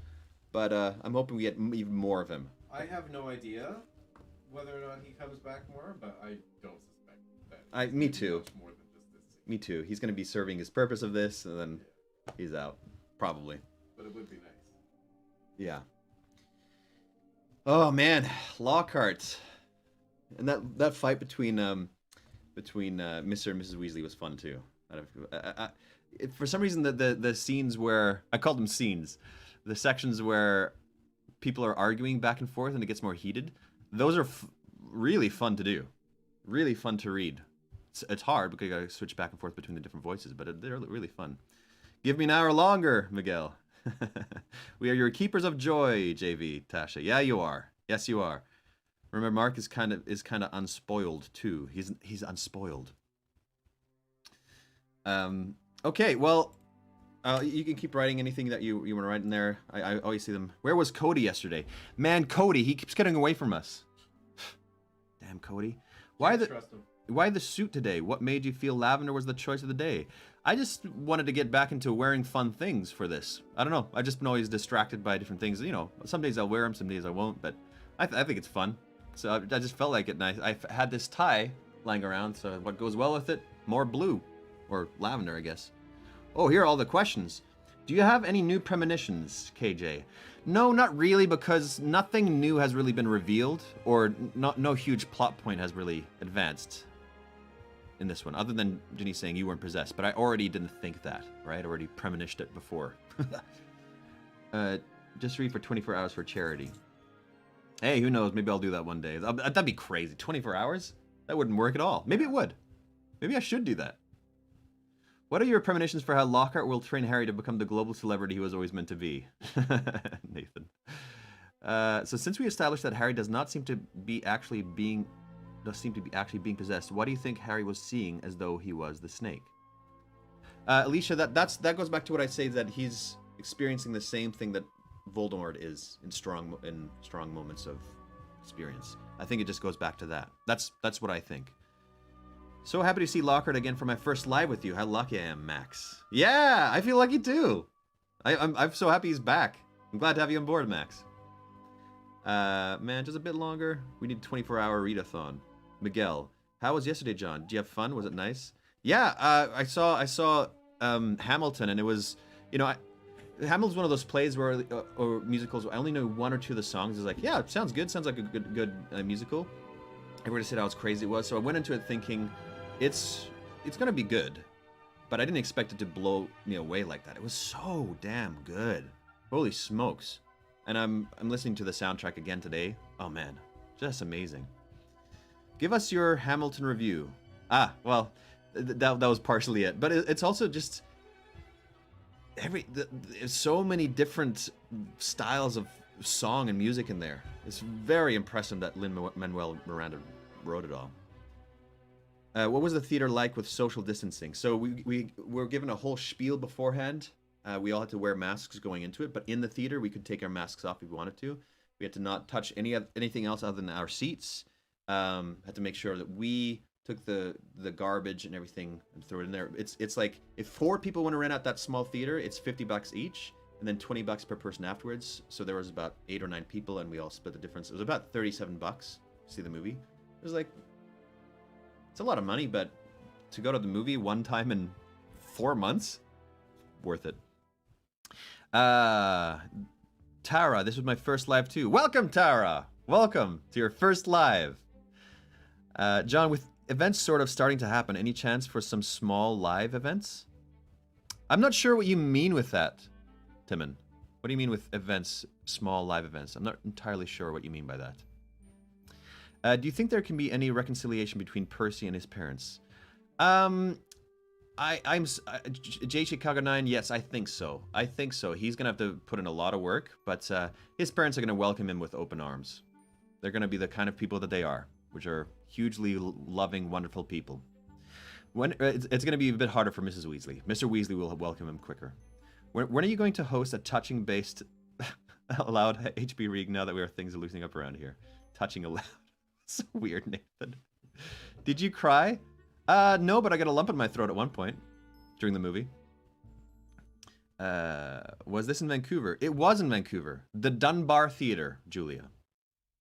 but I'm hoping we get even more of him. I have no idea whether or not he comes back more, but I don't suspect that. Me too. Much more than just this scene. Me too. He's going to be serving his purpose of this, and then he's out. Probably. But it would be nice. Yeah. Oh man, Lockhart, and that fight between Mr. and Mrs. Weasley was fun too. For some reason, the scenes where I call them scenes, the sections where people are arguing back and forth and it gets more heated, those are really fun to do, really fun to read. It's hard because you gotta switch back and forth between the different voices, but they're really fun. Give me an hour longer, Miguel. We are your keepers of joy, JV Tasha. Yeah, you are. Yes, you are. Remember, Mark is kind of unspoiled too. He's unspoiled. Okay, well, you can keep writing anything that you want to write in there. I always see them. Where was Cody yesterday? Man, Cody, he keeps getting away from us. Damn, Cody. Why the suit today? What made you feel lavender was the choice of the day? I just wanted to get back into wearing fun things for this. I don't know. I've just been always distracted by different things. You know, some days I'll wear them, some days I won't, but I think it's fun. So I just felt like it, and I had this tie lying around, so what goes well with it? More blue. Or lavender, I guess. Oh, here are all the questions. Do you have any new premonitions, KJ? No, not really, because nothing new has really been revealed, or no huge plot point has really advanced in this one, other than Ginny saying you weren't possessed, but I already didn't think that, right? I already premonished it before. Just read for 24 hours for charity. Hey, who knows? Maybe I'll do that one day. That'd be crazy. 24 hours? That wouldn't work at all. Maybe it would. Maybe I should do that. What are your premonitions for how Lockhart will train Harry to become the global celebrity he was always meant to be? Nathan. So since we established that Harry does not seem to be actually being possessed, what do you think Harry was seeing as though he was the snake? Alicia, that goes back to what I say, that he's experiencing the same thing that Voldemort is in strong moments of experience. I think it just goes back to that. That's what I think. So happy to see Lockhart again for my first live with you. How lucky I am, Max. Yeah, I feel lucky too. I'm so happy he's back. I'm glad to have you on board, Max. Man, just a bit longer. We need a 24-hour readathon. Miguel, how was yesterday, John? Did you have fun? Was it nice? Yeah, I saw Hamilton, and it was, you know, Hamilton's one of those plays where or musicals. I only know one or two of the songs. It's like, yeah, it sounds good. Sounds like a good musical. Everybody said how crazy it was, so I went into it thinking, it's gonna be good, but I didn't expect it to blow me away like that. It was so damn good. Holy smokes! And I'm listening to the soundtrack again today. Oh man, just amazing. Give us your Hamilton review. Well, that was partially it, but it's also just there's so many different styles of song and music in there. It's very impressive that Lin-Manuel Miranda wrote it all. What was the theater like with social distancing? So we were given a whole spiel beforehand. We all had to wear masks going into it, but in the theater we could take our masks off if we wanted to. We had to not touch anything else other than our seats. Had to make sure that we took the garbage and everything and threw it in there. It's like if 4 people want to rent out that small theater, it's $50 each, and then $20 per person afterwards. So there was about 8 or 9 people, and we all split the difference. It was about $37 to see the movie. It was like, it's a lot of money, but to go to the movie one time in 4 months, worth it. Tara, this was my first live too. Welcome, Tara. Welcome to your first live. John, with events sort of starting to happen, any chance for some small live events? I'm not sure what you mean with that, Timon. What do you mean with events, small live events? I'm not entirely sure what you mean by that. Do you think there can be any reconciliation between Percy and his parents? I'm J Chicago 9. Yes, I think so. He's gonna have to put in a lot of work, but his parents are gonna welcome him with open arms. They're gonna be the kind of people that they are, which are hugely loving, wonderful people. It's gonna be a bit harder for Mrs. Weasley. Mr. Weasley will welcome him quicker. When are you going to host a touching-based aloud HB Reeg now that things are loosening up around here? Touching aloud. So weird, Nathan. Did you cry? No, but I got a lump in my throat at one point during the movie. Was this in Vancouver? It was in Vancouver. The Dunbar Theatre, Julia.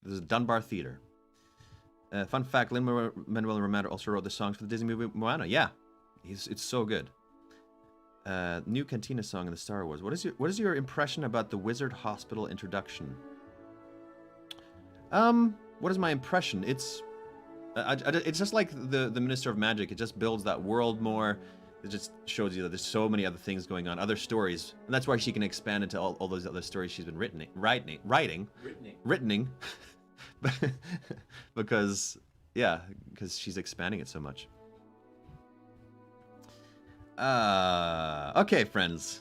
This is Dunbar Theatre. Fun fact, Lin-Manuel Miranda also wrote the songs for the Disney movie Moana. Yeah, it's so good. New Cantina song in the Star Wars. What is your impression about the Wizard Hospital introduction? What is my impression? It's just like the Minister of Magic. It just builds that world more. It just shows you that there's so many other things going on, other stories, and that's why she can expand into all those other stories she's been writing, because she's expanding it so much. Okay, friends.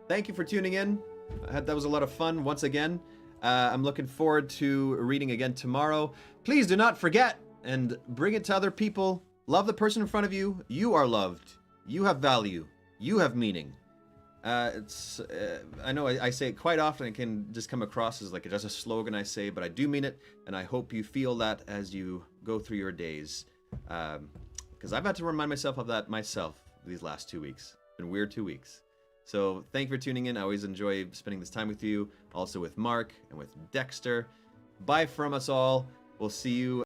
Thank you for tuning in. That was a lot of fun once again. I'm looking forward to reading again tomorrow. Please do not forget and bring it to other people. Love the person in front of you. You are loved. You have value. You have meaning. I know I say it quite often. It can just come across as like just a slogan I say, but I do mean it, and I hope you feel that as you go through your days. Because I've had to remind myself of that myself these last 2 weeks. It's been weird 2 weeks. So thank you for tuning in. I always enjoy spending this time with you, also with Mark and with Dexter. Bye from us all. We'll see you